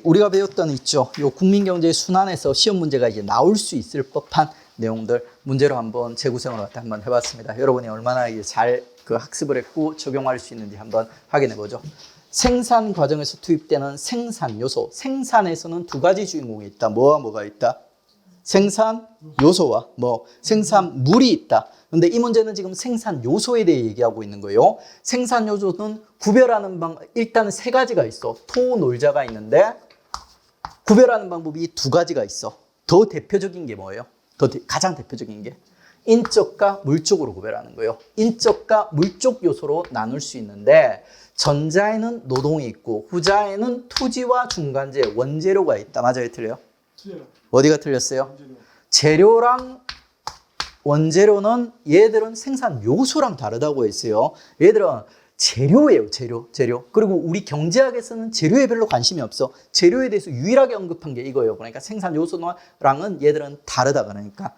우리가 배웠던 있죠. 요 국민경제의 순환에서 시험 문제가 이제 나올 수 있을 법한 내용들 문제로 한번 재구성을 갖다 한번 해봤습니다. 여러분이 얼마나 잘 그 학습을 했고 적용할 수 있는지 한번 확인해 보죠. 생산 과정에서 투입되는 생산 요소. 생산에서는 두 가지 주인공이 있다. 뭐와 뭐가 있다? 생산 요소와 뭐 생산물이 있다. 근데 이 문제는 지금 생산 요소에 대해 얘기하고 있는 거예요. 생산 요소는 구별하는 방법, 일단 세 가지가 있어. 토, 놀자가 있는데 구별하는 방법이 두 가지가 있어. 더 대표적인 게 뭐예요? 가장 대표적인 게 인적과 물적으로 구별하는 거예요. 인적과 물적 요소로 나눌 수 있는데 전자에는 노동이 있고 후자에는 토지와 중간재, 원재료가 있다. 맞아요? 틀려요? 틀려요. 어디가 틀렸어요? 재료랑 원재료는 얘들은 생산 요소랑 다르다고 했어요. 얘들은 재료예요, 재료. 그리고 우리 경제학에서는 재료에 별로 관심이 없어. 재료에 대해서 유일하게 언급한 게 이거예요. 그러니까 생산 요소랑은 얘들은 다르다. 그러니까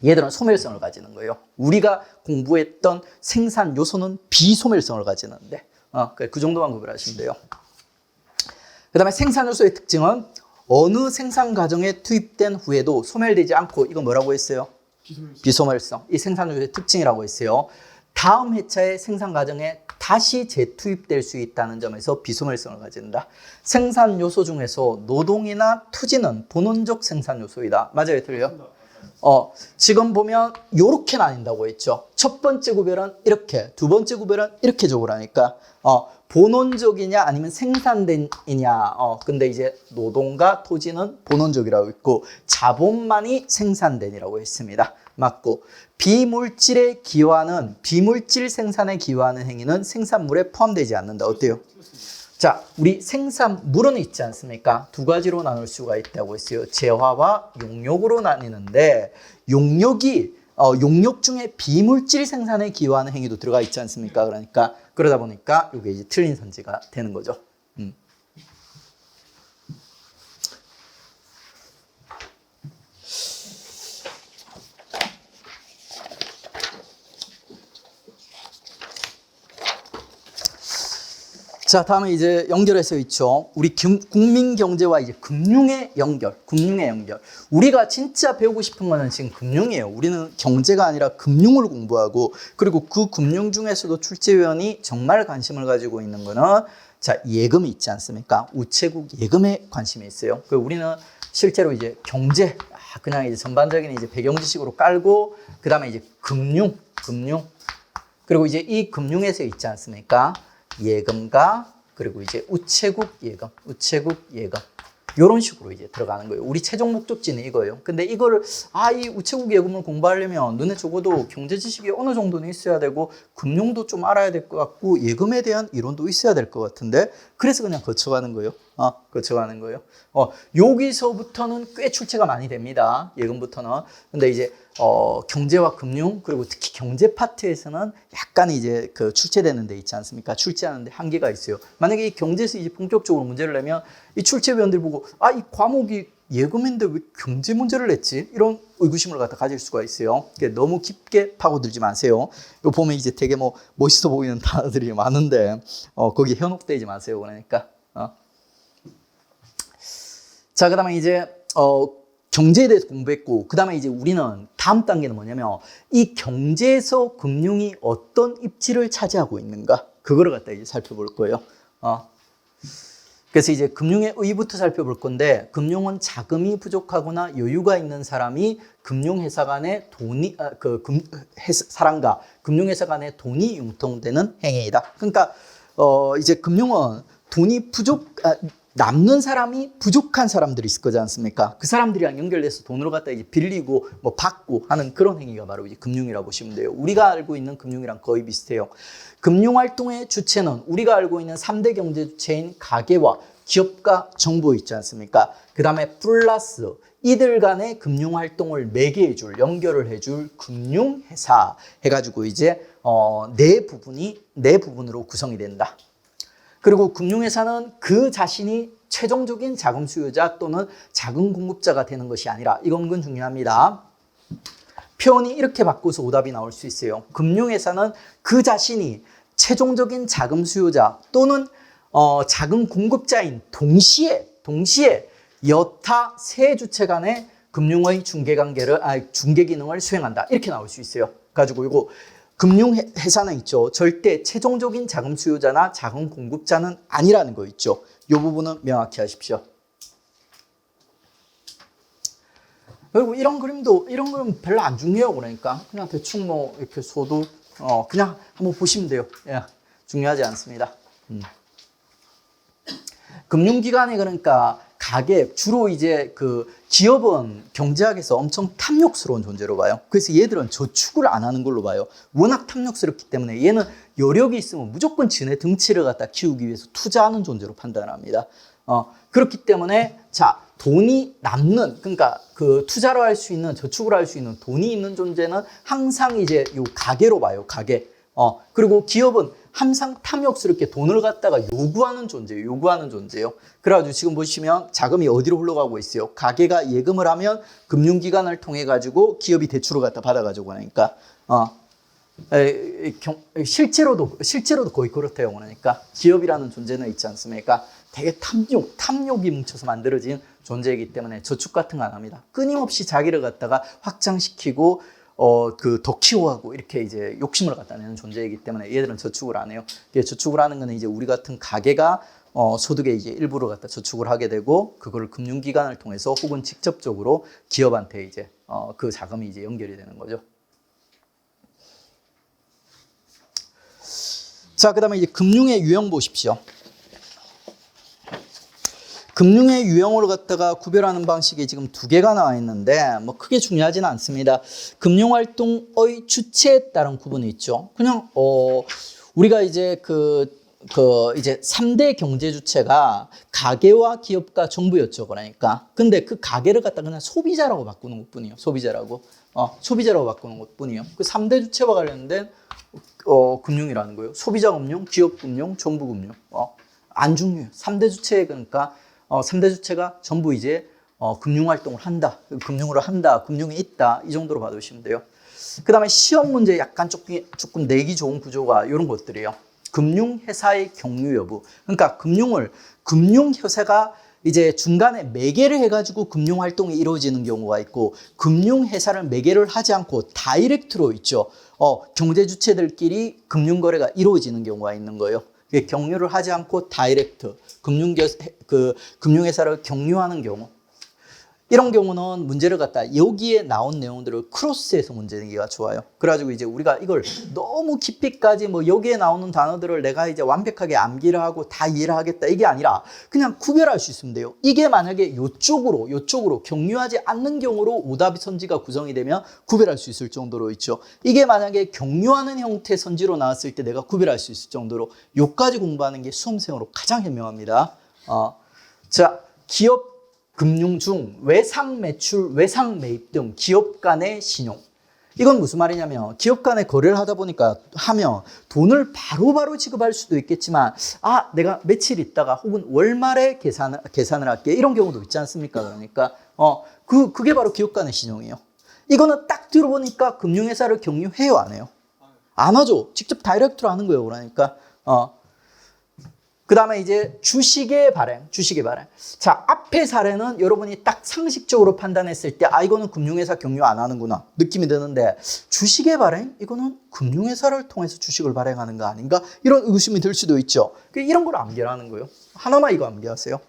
얘들은 소멸성을 가지는 거예요. 우리가 공부했던 생산 요소는 비소멸성을 가지는데 그 정도만 구별하시면 돼요. 그 다음에 생산 요소의 특징은 어느 생산 과정에 투입된 후에도 소멸되지 않고, 이거 뭐라고 했어요? 비소멸성. 이 생산 요소의 특징이라고 했어요. 다음 회차의 생산 과정에 다시 재투입될 수 있다는 점에서 비소멸성을 가진다. 생산 요소 중에서 노동이나 토지는 본원적 생산 요소이다. 맞아요, 틀려요? 지금 보면 이렇게 나뉜다고 했죠. 첫 번째 구별은 이렇게, 두 번째 구별은 이렇게 적으라니까. 본원적이냐 아니면 생산된이냐. 근데 이제 노동과 토지는 본원적이라고 했고 자본만이 생산된이라고 했습니다. 맞고, 비물질의 기화는, 비물질 생산에 기화하는 행위는 생산물에 포함되지 않는다. 어때요? 자, 우리 생산물은 있지 않습니까? 두 가지로 나눌 수가 있다고 했어요. 재화와 용역으로 나뉘는데 용역 중에 비물질 생산에 기여하는 행위도 들어가 있지 않습니까? 그러니까 그러다 보니까 이게 이제 틀린 선지가 되는 거죠. 자, 다음에 이제 연결해서 있죠. 우리 국민 경제와 이제 금융의 연결. 우리가 진짜 배우고 싶은 거는 지금 금융이에요. 우리는 경제가 아니라 금융을 공부하고, 그리고 그 금융 중에서도 출제위원이 정말 관심을 가지고 있는 거는 자, 예금이 있지 않습니까? 우체국 예금에 관심이 있어요. 우리는 실제로 이제 경제, 그냥 이제 전반적인 이제 배경 지식으로 깔고, 그 다음에 이제 금융. 그리고 이제 이 금융에서 있지 않습니까? 예금과 그리고 이제 우체국 예금 이런 식으로 이제 들어가는 거예요. 우리 최종 목적지는 이거예요. 근데 이거를 이 우체국 예금을 공부하려면 눈에 적어도 경제 지식이 어느 정도는 있어야 되고 금융도 좀 알아야 될 것 같고 예금에 대한 이론도 있어야 될 것 같은데, 그래서 그냥 거쳐가는 거예요. 여기서부터는 꽤 출제가 많이 됩니다. 예금부터는. 근데 이제 경제와 금융, 그리고 특히 경제 파트에서는 약간 이제 그 출제되는 데 있지 않습니까? 출제하는데 한계가 있어요. 만약에 이 경제에서 이제 본격적으로 문제를 내면 이 출제위원들 보고 이 과목이 예금인데 왜 경제 문제를 냈지? 이런 의구심을 가질 수가 있어요. 너무 깊게 파고들지 마세요. 이거 보면 이제 되게 멋있어 보이는 단어들이 많은데 거기에 현혹되지 마세요. 그러니까. 자, 그 다음에 이제 경제에 대해서 공부했고, 그 다음에 이제 우리는 다음 단계는 뭐냐면 이 경제에서 금융이 어떤 입지를 차지하고 있는가, 그거를 갖다 이제 살펴볼 거예요. 그래서 이제 금융의 의의부터 살펴볼 건데, 금융은 자금이 부족하거나 여유가 있는 사람이 금융회사 간의 사람과 금융회사 간의 돈이 융통되는 행위이다. 그러니까 이제 금융은 돈이 남는 사람이 부족한 사람들이 있을 거지 않습니까? 그 사람들이랑 연결돼서 돈으로 갖다 이제 빌리고 받고 하는 그런 행위가 바로 이제 금융이라고 보시면 돼요. 우리가 알고 있는 금융이랑 거의 비슷해요. 금융활동의 주체는 우리가 알고 있는 3대 경제 주체인 가계와 기업과 정부 있지 않습니까? 그 다음에 플러스 이들 간의 금융활동을 매개해줄, 연결을 해줄 금융회사 해가지고 이제 네 부분으로 구성이 된다. 그리고 금융회사는 그 자신이 최종적인 자금 수요자 또는 자금 공급자가 되는 것이 아니라, 이건 은근 중요합니다. 표현이 이렇게 바꿔서 오답이 나올 수 있어요. 금융회사는 그 자신이 최종적인 자금 수요자 또는 자금 공급자인 동시에 여타 세 주체 간의 금융의 중개 기능을 수행한다. 이렇게 나올 수 있어요. 가지고 이거 금융회사는 있죠. 절대 최종적인 자금 수요자나 자금 공급자는 아니라는 거 있죠. 이 부분은 명확히 하십시오. 그리고 이런 그림 별로 안 중요해요. 그러니까 그냥 대충 뭐 이렇게 소득 그냥 한번 보시면 돼요. 예, 중요하지 않습니다. 금융기관이 그러니까 가계 주로 이제 그 기업은 경제학에서 엄청 탐욕스러운 존재로 봐요. 그래서 얘들은 저축을 안 하는 걸로 봐요. 워낙 탐욕스럽기 때문에 얘는 여력이 있으면 무조건 지네 등치를 갖다 키우기 위해서 투자하는 존재로 판단합니다. 그렇기 때문에 자 돈이 남는 그러니까 그 투자를 할 수 있는 저축을 할 수 있는 돈이 있는 존재는 항상 이제 요 가계로 봐요. 가계. 그리고 기업은 항상 탐욕스럽게 돈을 갖다가 요구하는 존재예요. 그래가지고 지금 보시면 자금이 어디로 흘러가고 있어요? 가계가 예금을 하면 금융기관을 통해 가지고 기업이 대출을 갖다 받아가지고 그러니까 실제로도 거의 그렇대요. 그러니까 기업이라는 존재는 있지 않습니까? 되게 탐욕이 뭉쳐서 만들어진 존재이기 때문에 저축 같은 거 안 합니다. 끊임없이 자기를 갖다가 확장시키고 더 키워하고 이렇게 이제 욕심을 갖다 내는 존재이기 때문에 얘들은 저축을 안 해요. 저축을 하는 거는 이제 우리 같은 가계가 소득의 이제 일부를 갖다 저축을 하게 되고 그거를 금융기관을 통해서 혹은 직접적으로 기업한테 이제 그 자금이 이제 연결이 되는 거죠. 자, 그다음에 이제 금융의 유형 보십시오. 금융의 유형을 갖다가 구별하는 방식이 지금 두 개가 나와 있는데 뭐 크게 중요하지는 않습니다. 금융활동의 주체에 따른 구분이 있죠. 그냥 우리가 이제 이제 3대 경제 주체가 가계와 기업과 정부였죠. 그러니까 근데 그 가계를 갖다 그냥 소비자라고 바꾸는 것뿐이에요. 소비자라고 바꾸는 것뿐이에요. 그 3대 주체와 관련된 금융이라는 거예요. 소비자 금융, 기업 금융, 정부 금융. 안 중요해요. 3대 주체 그러니까 3대 주체가 전부 이제 금융활동을 한다, 금융이 있다 이 정도로 봐두시면 돼요. 그 다음에 시험 문제 약간 조금 내기 좋은 구조가 이런 것들이에요. 금융회사의 경유 여부. 그러니까 금융회사가 이제 중간에 매개를 해가지고 금융활동이 이루어지는 경우가 있고 금융회사를 매개를 하지 않고 다이렉트로 있죠. 경제 주체들끼리 금융거래가 이루어지는 경우가 있는 거예요. 경유를 하지 않고 다이렉트 금융회사를 경유하는 경우 이런 경우는 문제를 갖다 여기에 나온 내용들을 크로스해서 문제 내기가 좋아요. 그래가지고 이제 우리가 이걸 너무 깊이까지 뭐 여기에 나오는 단어들을 내가 이제 완벽하게 암기를 하고 다 이해를 하겠다 이게 아니라 그냥 구별할 수 있으면 돼요. 이게 만약에 요쪽으로 경유하지 않는 경우로 오답 선지가 구성이 되면 구별할 수 있을 정도로 있죠. 이게 만약에 경유하는 형태 선지로 나왔을 때 내가 구별할 수 있을 정도로 요까지 공부하는 게 수험생으로 가장 현명합니다. 자, 기업 금융 중 외상 매출, 외상 매입 등 기업 간의 신용. 이건 무슨 말이냐면 기업 간의 거래를 하다 보니까 하면 돈을 바로바로 지급할 수도 있겠지만 내가 며칠 있다가 혹은 월말에 계산을 할게 이런 경우도 있지 않습니까? 그러니까 그게 바로 기업 간의 신용이에요. 이거는 딱 들어보니까 금융회사를 경유해요, 안 해요? 안 하죠. 직접 다이렉트로 하는 거예요. 그러니까 그 다음에 이제 주식의 발행. 자, 앞의 사례는 여러분이 딱 상식적으로 판단했을 때, 이거는 금융회사 경유 안 하는구나. 느낌이 드는데, 주식의 발행? 이거는 금융회사를 통해서 주식을 발행하는 거 아닌가? 이런 의심이 들 수도 있죠. 이런 걸 암기하는 거예요. 하나만 이거 암기하세요.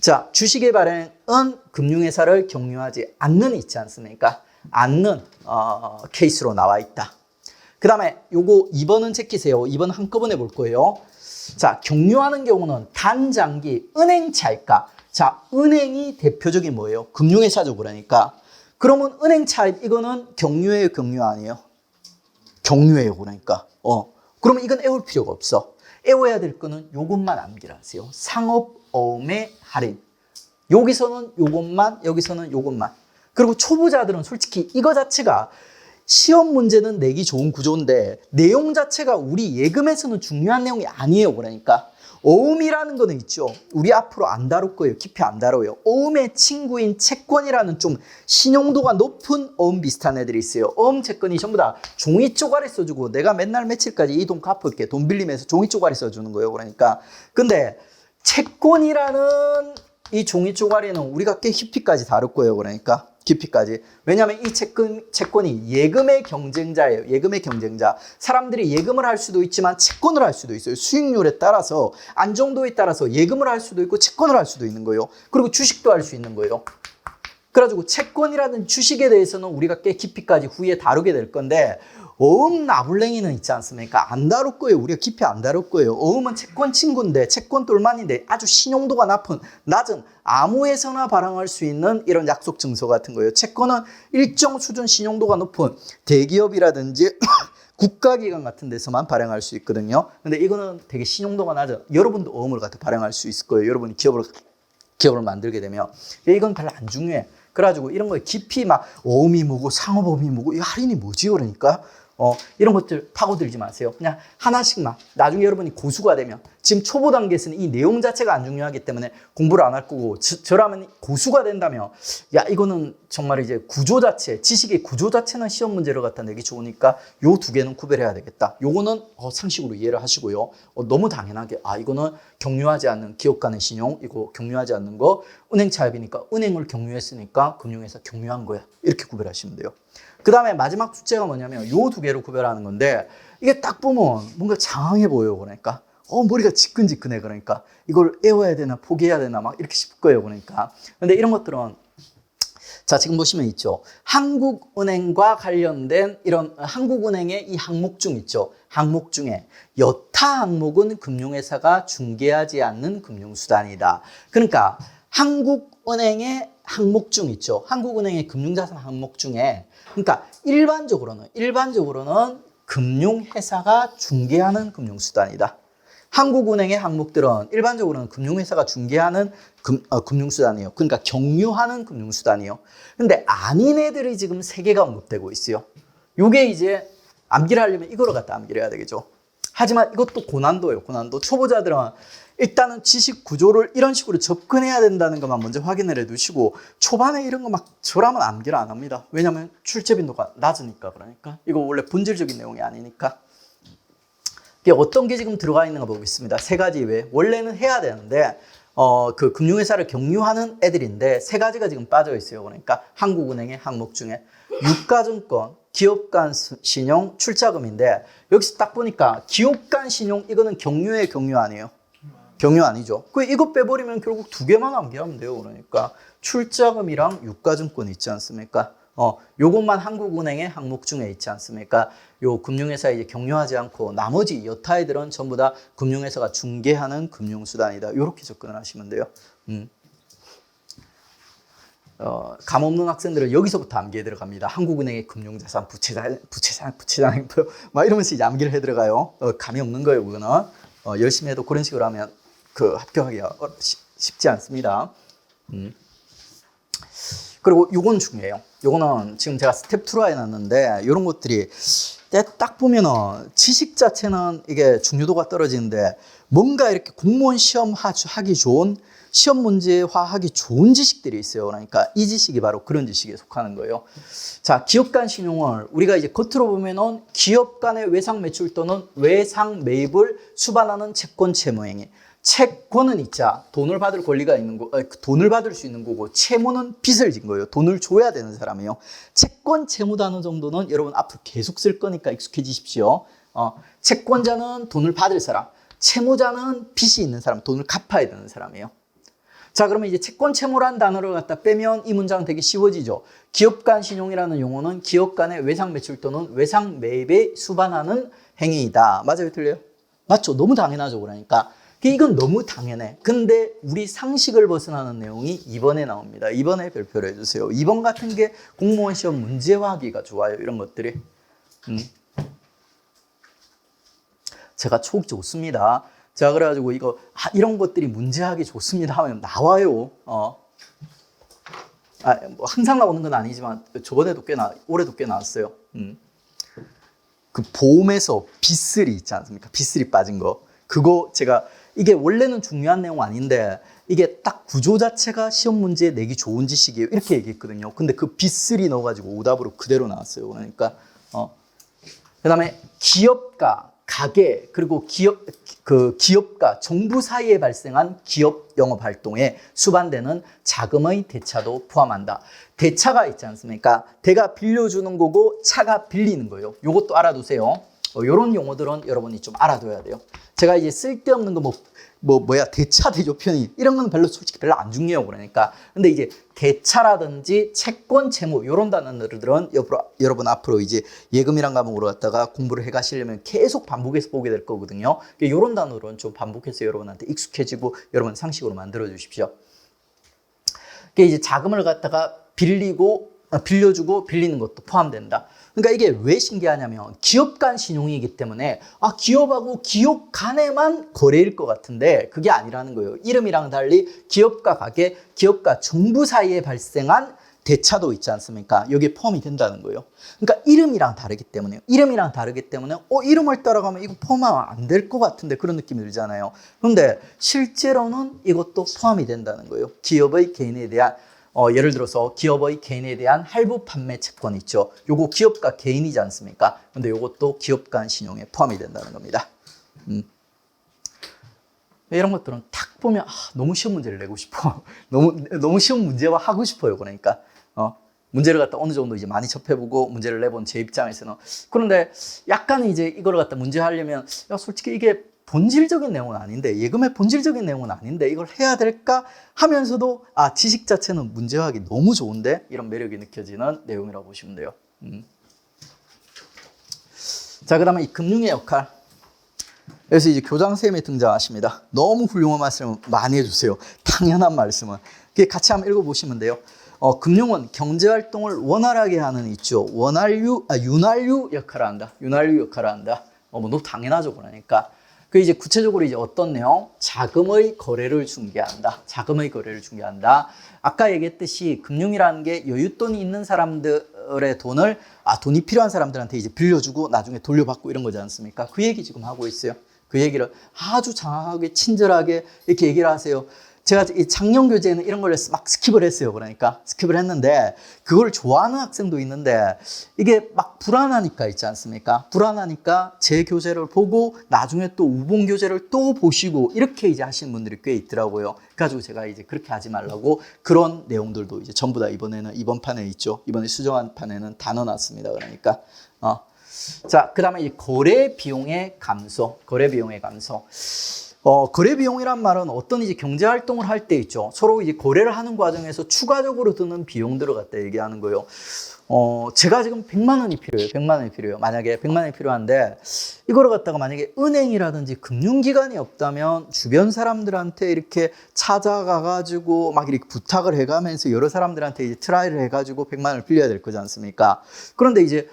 자, 주식의 발행은 금융회사를 경유하지 않는 있지 않습니까? 않는 케이스로 나와 있다. 그 다음에 요거 2번은 제끼세요. 2번 한꺼번에 볼 거예요. 자, 경유하는 경우는 단장기 은행 차입가. 자, 은행이 대표적인 뭐예요? 금융회사죠, 그러니까. 그러면 은행 차입 이거는 경유예요, 경유 아니에요? 경유예요, 그러니까. 그러면 이건 애울 필요가 없어. 애워야 될 거는 요것만 암기를 하세요. 상업어음의 할인. 여기서는 요것만, 여기서는 요것만. 그리고 초보자들은 솔직히 이거 자체가 시험 문제는 내기 좋은 구조인데 내용 자체가 우리 예금에서는 중요한 내용이 아니에요. 그러니까 어음이라는 거는 있죠. 우리 앞으로 안 다룰 거예요. 깊이 안 다뤄요. 어음의 친구인 채권이라는 좀 신용도가 높은 어음 비슷한 애들이 있어요. 어음 채권이 전부 다 종이 쪼가리 써주고 내가 맨날 며칠까지 이 돈 갚을게. 돈 빌리면서 종이 쪼가리 써주는 거예요. 그러니까 근데 채권이라는 이 종이 쪼가리는 우리가 꽤 깊이까지 다룰 거예요. 그러니까 깊이까지. 왜냐하면 이 채권이 예금의 경쟁자예요. 예금의 경쟁자. 사람들이 예금을 할 수도 있지만 채권을 할 수도 있어요. 수익률에 따라서 안정도에 따라서 예금을 할 수도 있고 채권을 할 수도 있는 거예요. 그리고 주식도 할 수 있는 거예요. 그래가지고 채권이라든 주식에 대해서는 우리가 꽤 깊이까지 후에 다루게 될 건데 어음 나불랭이는 있지 않습니까? 안 다룰 거예요. 우리가 깊이 안 다룰 거예요. 어음은 채권 친구인데 채권 똘만인데 아주 신용도가 낮은 아무에서나 발행할 수 있는 이런 약속 증서 같은 거예요. 채권은 일정 수준 신용도가 높은 대기업이라든지 국가기관 같은 데서만 발행할 수 있거든요. 근데 이거는 되게 신용도가 낮은 여러분도 어음을 갖다 발행할 수 있을 거예요. 여러분이 기업을 만들게 되면 이건 별로 안 중요해. 그래가지고 이런 거에 깊이 막 어음이 뭐고 상호범이 뭐고 이 할인이 뭐지 그러니까 이런 것들 파고들지 마세요. 그냥 하나씩만 나중에 여러분이 고수가 되면 지금 초보 단계에서는 이 내용 자체가 안 중요하기 때문에 공부를 안 할 거고 저라면 고수가 된다면 야 이거는 정말 이제 구조 자체 지식의 구조 자체는 시험 문제로 갖다 내기 좋으니까 요 두 개는 구별해야 되겠다. 요거는 상식으로 이해를 하시고요. 너무 당연하게 이거는 경유하지 않는 기업 간의 신용 이거 경유하지 않는 거 은행 차입이니까 은행을 경유했으니까 금융회사 경유한 거야. 이렇게 구별하시면 돼요. 그 다음에 마지막 숙제가 뭐냐면 요 두 개로 구별하는 건데 이게 딱 보면 뭔가 장황해 보여요. 그러니까 머리가 지끈지끈해. 그러니까 이걸 애워야 되나 포기해야 되나 막 이렇게 싶을 거예요. 그러니까 근데 이런 것들은 자 지금 보시면 있죠. 한국은행과 관련된 이런 한국은행의 이 항목 중 있죠. 항목 중에 여타 항목은 금융회사가 중개하지 않는 금융수단이다. 그러니까 한국은행의 항목 중 있죠. 한국은행의 금융자산 항목 중에 그러니까 일반적으로는 금융회사가 중개하는 금융수단이다. 한국은행의 항목들은 일반적으로는 금융회사가 중개하는 금융수단이에요. 그러니까 경유하는 금융수단이에요. 근데 아닌 애들이 지금 3개가 언급되고 있어요. 요게 이제 암기를 하려면 이거를 갖다 암기를 해야 되겠죠. 하지만 이것도 고난도예요. 고난도. 초보자들은 일단은 지식 구조를 이런 식으로 접근해야 된다는 것만 먼저 확인을 해 두시고 초반에 이런 거 막 저라면 암기를 안 합니다. 왜냐하면 출제 빈도가 낮으니까. 그러니까 이거 원래 본질적인 내용이 아니니까. 이게 어떤 게 지금 들어가 있는가 보겠습니다. 3가지 외에 원래는 해야 되는데 그 금융회사를 경유하는 애들인데 3가지가 지금 빠져 있어요. 그러니까 한국은행의 항목 중에 유가증권, 기업간 신용, 출자금인데 여기서 딱 보니까 기업간 신용 이거는 경유의 경유 아니에요. 경유 아니죠. 이거 빼버리면 결국 2개만 암기하면 돼요. 그러니까 출자금이랑 유가증권 있지 않습니까? 요것만 한국은행의 항목 중에 있지 않습니까? 요 금융회사에 이제 경유하지 않고 나머지 여타 애들은 전부 다 금융회사가 중개하는 금융수단이다. 요렇게 접근을 하시면 돼요. 감 없는 학생들은 여기서부터 암기해 들어갑니다. 한국은행의 금융자산, 부채장 막 이러면서 이제 암기를 해 들어가요. 감이 없는 거예요, 그거는. 열심히 해도 그런 식으로 하면 합격하기가 쉽지 않습니다. 그리고 요건 중요해요. 요거는 지금 제가 스텝 2로 해놨는데 이런 것들이 딱 보면은 지식 자체는 이게 중요도가 떨어지는데 뭔가 이렇게 공무원 시험 하기 좋은 시험 문제화하기 좋은 지식들이 있어요. 그러니까 이 지식이 바로 그런 지식에 속하는 거예요. 자, 기업 간 신용을 우리가 이제 겉으로 보면은 기업 간의 외상 매출 또는 외상 매입을 수반하는 채권 채무 행위. 채권은 있자 돈을 받을 권리가 있는 거, 돈을 받을 수 있는 거고 채무는 빚을 진 거예요. 돈을 줘야 되는 사람이에요. 채권 채무 단어 정도는 여러분 앞으로 계속 쓸 거니까 익숙해지십시오. 채권자는 돈을 받을 사람, 채무자는 빚이 있는 사람, 돈을 갚아야 되는 사람이에요. 자, 그러면 이제 채권 채무란 단어를 갖다 빼면 이 문장은 되게 쉬워지죠. 기업 간 신용이라는 용어는 기업 간의 외상 매출 또는 외상 매입에 수반하는 행위이다. 맞아요, 틀려요? 맞죠? 너무 당연하죠. 그러니까 이건 너무 당연해. 근데 우리 상식을 벗어나는 내용이 2번에 나옵니다. 2번에 별표를 해주세요. 2번 같은 게 공무원 시험 문제화하기가 좋아요. 이런 것들이. 제가 촉 좋습니다. 자, 그래가지고 이런 것들이 문제하기 좋습니다 하면 나와요. 뭐 항상 나오는 건 아니지만 저번에도 올해도 꽤 나왔어요. 그 보험에서 빚슬이 있지 않습니까? 빚슬이 빠진 거. 그거 제가 이게 원래는 중요한 내용 아닌데 이게 딱 구조 자체가 시험 문제에 내기 좋은 지식이에요. 이렇게 얘기했거든요. 근데 그 빚슬이 넣어가지고 오답으로 그대로 나왔어요. 그러니까 그다음에 기업가, 가계 그리고 기업가, 정부 사이에 발생한 기업 영업 활동에 수반되는 자금의 대차도 포함한다. 대차가 있지 않습니까? 대가 빌려주는 거고 차가 빌리는 거예요. 요것도 알아두세요. 이런 용어들은 여러분이 좀 알아둬야 돼요. 제가 이제 쓸데없는 거 대차 대조 편의 이런 건 솔직히 별로 안 중요해요. 그러니까. 근데 이제 대차라든지 채권 채무 이런 단어들은 여러분 앞으로 이제 예금이란 과목으로 갖다가 공부를 해 가시려면 계속 반복해서 보게 될 거거든요. 이런 단어로는 좀 반복해서 여러분한테 익숙해지고 여러분 상식으로 만들어 주십시오. 이제 자금을 갖다가 빌려주고 빌리는 것도 포함된다. 그러니까 이게 왜 신기하냐면 기업 간 신용이기 때문에 기업하고 기업 간에만 거래일 것 같은데 그게 아니라는 거예요. 이름이랑 달리 기업과 가게, 기업과 정부 사이에 발생한 대차도 있지 않습니까? 여기에 포함이 된다는 거예요. 그러니까 이름이랑 다르기 때문에요. 이름을 따라가면 이거 포함하면 안 될 것 같은데 그런 느낌이 들잖아요. 그런데 실제로는 이것도 포함이 된다는 거예요. 기업의 개인에 대한 예를 들어서 기업의 개인에 대한 할부 판매 채권 있죠. 요거 기업과 개인이지 않습니까? 근데 요것도 기업 간 신용에 포함이 된다는 겁니다. 이런 것들은 딱 보면 너무 쉬운 문제를 내고 싶어. 너무 쉬운 문제와 하고 싶어요. 그러니까 문제를 갖다 어느 정도 이제 많이 접해보고 문제를 내본 제 입장에서는. 그런데 약간 이제 이걸 갖다 문제 하려면 솔직히 이게 본질적인 내용은 아닌데, 예금의 본질적인 내용은 아닌데 이걸 해야 될까 하면서도 지식 자체는 문제화하기 너무 좋은데 이런 매력이 느껴지는 내용이라고 보시면 돼요. 자, 그 다음에 이 금융의 역할. 그래서 이제 교장 선생님이 등장하십니다. 너무 훌륭한 말씀을 많이 해주세요. 당연한 말씀은. 같이 한번 읽어보시면 돼요. 금융은 경제활동을 원활하게 하는 있죠. 윤활유 역할을 한다. 윤활유 역할을 한다. 너무 당연하죠. 그러니까. 이제 구체적으로 이제 어떤 내용? 자금의 거래를 중개한다. 자금의 거래를 중개한다. 아까 얘기했듯이 금융이라는 게 여윳돈이 있는 사람들의 돈을 돈이 필요한 사람들한테 이제 빌려주고 나중에 돌려받고 이런 거지 않습니까? 그 얘기 지금 하고 있어요. 그 얘기를 아주 장황하게 친절하게 이렇게 얘기를 하세요. 제가 이 작년 교재에는 이런 걸 막 스킵을 했어요. 그러니까 스킵을 했는데 그걸 좋아하는 학생도 있는데 이게 막 불안하니까 있지 않습니까? 불안하니까 제 교재를 보고 나중에 또 우봉 교재를 또 보시고 이렇게 이제 하시는 분들이 꽤 있더라고요. 그래가지고 제가 이제 그렇게 하지 말라고 그런 내용들도 이제 전부 다 이번 판에 있죠. 이번에 수정한 판에는 다 넣어놨습니다. 그러니까 자, 그 다음에 이 거래 비용의 감소. 거래 비용의 감소. 거래 비용이란 말은 어떤 이제 경제 활동을 할 때 있죠. 서로 이제 거래를 하는 과정에서 추가적으로 드는 비용들을 갖다 얘기하는 거예요. 제가 지금 100만 원이 필요해요. 100만 원이 필요해요. 만약에 100만 원이 필요한데 이거를 갖다가 만약에 은행이라든지 금융기관이 없다면 주변 사람들한테 이렇게 찾아가 가지고 막 이렇게 부탁을 해가면서 여러 사람들한테 이제 트라이를 해가지고 100만 원을 빌려야 될 거지 않습니까? 그런데 이제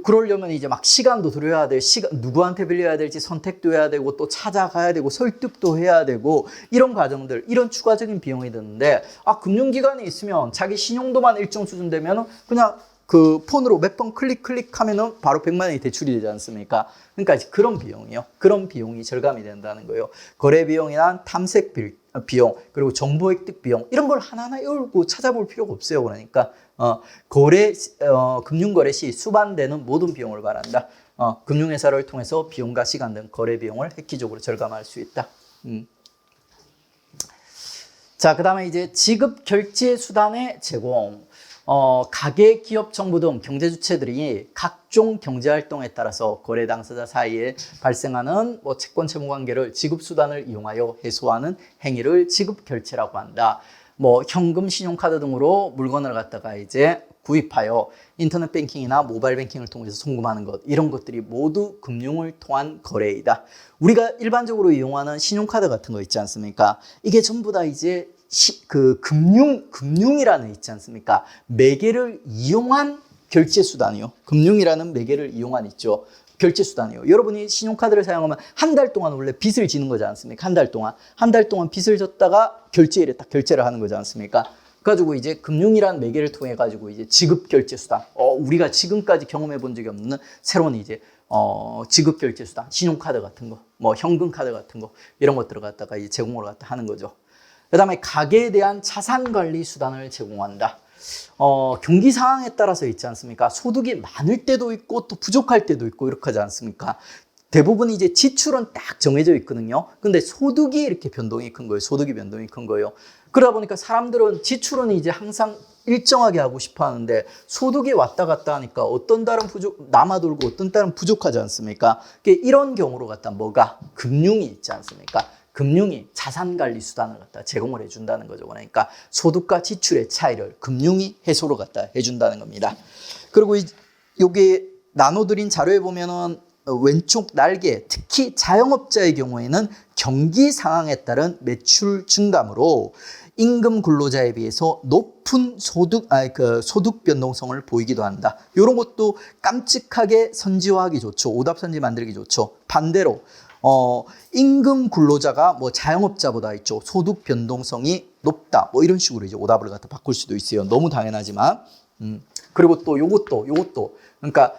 그러려면 이제 막 시간도 들여야 돼. 누구한테 빌려야 될지 선택도 해야 되고 또 찾아가야 되고 설득도 해야 되고 이런 과정들, 이런 추가적인 비용이 드는데 금융기관에 있으면 자기 신용도만 일정 수준 되면 그냥 그 폰으로 몇 번 클릭하면은 바로 100만 원이 대출이 되지 않습니까? 그러니까 이제 그런 비용이요. 그런 비용이 절감이 된다는 거예요. 거래 비용이나 탐색 비용, 그리고 정보 획득 비용 이런 걸 하나하나 외우고 찾아볼 필요가 없어요. 그러니까 금융거래 시 수반되는 모든 비용을 말한다. 금융회사를 통해서 비용과 시간 등 거래 비용을 획기적으로 절감할 수 있다. 자, 그 다음에 이제 지급 결제 수단의 제공. 가계, 기업, 정부 등 경제 주체들이 각종 경제 활동에 따라서 거래 당사자 사이에 발생하는 채권 채무 관계를 지급 수단을 이용하여 해소하는 행위를 지급 결제라고 한다. 현금, 신용카드 등으로 물건을 갖다가 이제 구입하여 인터넷 뱅킹이나 모바일 뱅킹을 통해서 송금하는 것, 이런 것들이 모두 금융을 통한 거래이다. 우리가 일반적으로 이용하는 신용카드 같은 거 있지 않습니까? 이게 전부 다 이제 금융이라는 있지 않습니까? 매개를 이용한 결제 수단이요. 금융이라는 매개를 이용한 있죠. 결제 수단이요. 여러분이 신용카드를 사용하면 한 달 동안 원래 빚을 지는 거지 않습니까? 한 달 동안 빚을 졌다가 결제일에 딱 결제를 하는 거지 않습니까? 그래가지고 이제 금융이라는 매개를 통해 가지고 이제 지급 결제 수단, 우리가 지금까지 경험해 본 적이 없는 새로운 이제 지급 결제 수단, 신용카드 같은 거, 현금 카드 같은 거 이런 것들을 갖다가 이제 제공을 갖다 하는 거죠. 그 다음에 가계에 대한 자산 관리 수단을 제공한다. 경기 상황에 따라서 있지 않습니까? 소득이 많을 때도 있고 또 부족할 때도 있고 이렇게 하지 않습니까? 대부분 이제 지출은 딱 정해져 있거든요. 근데 소득이 이렇게 변동이 큰 거예요. 소득이 변동이 큰 거예요. 그러다 보니까 사람들은 지출은 이제 항상 일정하게 하고 싶어 하는데 소득이 왔다 갔다 하니까 어떤 달은 남아돌고 어떤 달은 부족하지 않습니까? 이런 경우로 갖다 뭐가 금융이 있지 않습니까? 금융이 자산관리 수단을 갖다 제공을 해준다는 거죠. 그러니까 소득과 지출의 차이를 금융이 해소로 갖다 해준다는 겁니다. 그리고 요게 나눠드린 자료에 보면은 왼쪽 날개, 특히 자영업자의 경우에는 경기 상황에 따른 매출 증감으로 임금 근로자에 비해서 높은 소득 변동성을 보이기도 한다. 이런 것도 깜찍하게 선지화하기 좋죠. 오답 선지 만들기 좋죠. 반대로 임금 근로자가 뭐 자영업자보다 있죠. 소득 변동성이 높다. 뭐 이런 식으로 이제 오답을 갖다 바꿀 수도 있어요. 너무 당연하지만. 그리고 또 요것도 그러니까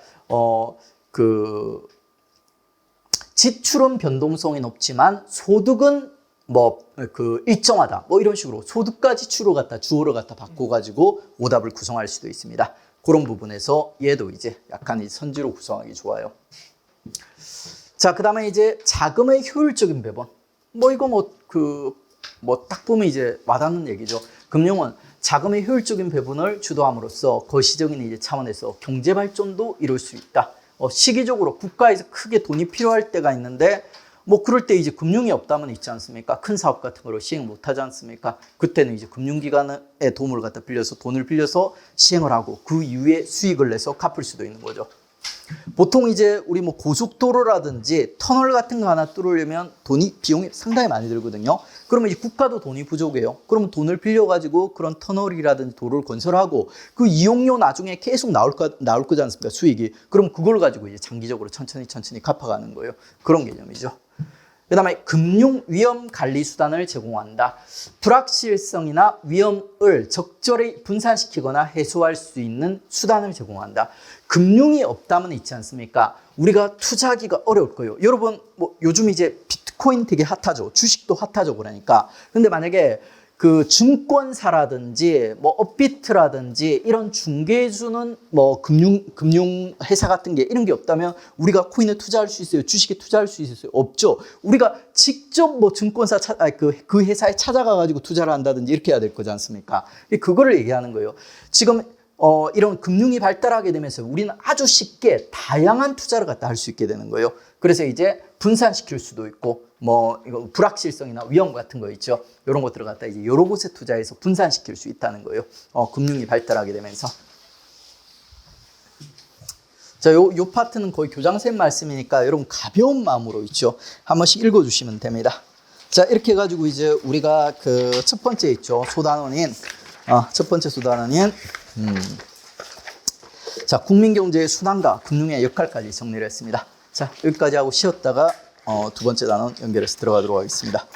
지출은 변동성이 높지만 소득은 일정하다. 뭐 이런 식으로 소득과 지출을 갖다 주어를 갖다 바꿔가지고 오답을 구성할 수도 있습니다. 그런 부분에서 얘도 이제 약간 선지로 구성하기 좋아요. 자, 그 다음에 이제 자금의 효율적인 배분. 이거 딱 보면 이제 와닿는 얘기죠. 금융은 자금의 효율적인 배분을 주도함으로써 거시적인 이제 차원에서 경제 발전도 이룰 수 있다. 시기적으로 국가에서 크게 돈이 필요할 때가 있는데 그럴 때 이제 금융이 없다면 있지 않습니까? 큰 사업 같은 거를 시행 못 하지 않습니까? 그때는 이제 금융기관의 도움을 갖다 빌려서 돈을 빌려서 시행을 하고 그 이후에 수익을 내서 갚을 수도 있는 거죠. 보통 이제 우리 고속도로라든지 터널 같은 거 하나 뚫으려면 비용이 상당히 많이 들거든요. 그러면 이제 국가도 돈이 부족해요. 그러면 돈을 빌려가지고 그런 터널이라든지 도로를 건설하고 그 이용료 나중에 계속 나올 거지 않습니까? 수익이. 그럼 그걸 가지고 이제 장기적으로 천천히 갚아가는 거예요. 그런 개념이죠. 그 다음에 금융 위험 관리 수단을 제공한다. 불확실성이나 위험을 적절히 분산시키거나 해소할 수 있는 수단을 제공한다. 금융이 없다면 있지 않습니까? 우리가 투자하기가 어려울 거예요. 여러분 요즘 이제 비트코인 되게 핫하죠. 주식도 핫하죠. 그러니까. 근데 만약에 그 증권사라든지 업비트라든지 이런 중개해주는 금융 회사 같은 게 이런 게 없다면 우리가 코인에 투자할 수 있어요? 주식에 투자할 수 있어요? 없죠. 우리가 직접 증권사 그 회사에 찾아가 가지고 투자를 한다든지 이렇게 해야 될 거지 않습니까? 그거를 얘기하는 거예요. 지금 이런 금융이 발달하게 되면서 우리는 아주 쉽게 다양한 투자를 갖다 할 수 있게 되는 거예요. 그래서 이제 분산시킬 수도 있고 이거 불확실성이나 위험 같은 거 있죠. 이런 것들을 갖다 이제 여러 곳에 투자해서 분산시킬 수 있다는 거예요. 금융이 발달하게 되면서. 자, 요 파트는 거의 교장선생님 말씀이니까 여러분 가벼운 마음으로 있죠. 한 번씩 읽어주시면 됩니다. 자, 이렇게 해가지고 이제 우리가 그 첫 번째 있죠. 첫 번째 소단원인 자, 국민경제의 순환과 금융의 역할까지 정리를 했습니다. 자, 여기까지 하고 쉬었다가 두 번째 단원 연결해서 들어가도록 하겠습니다.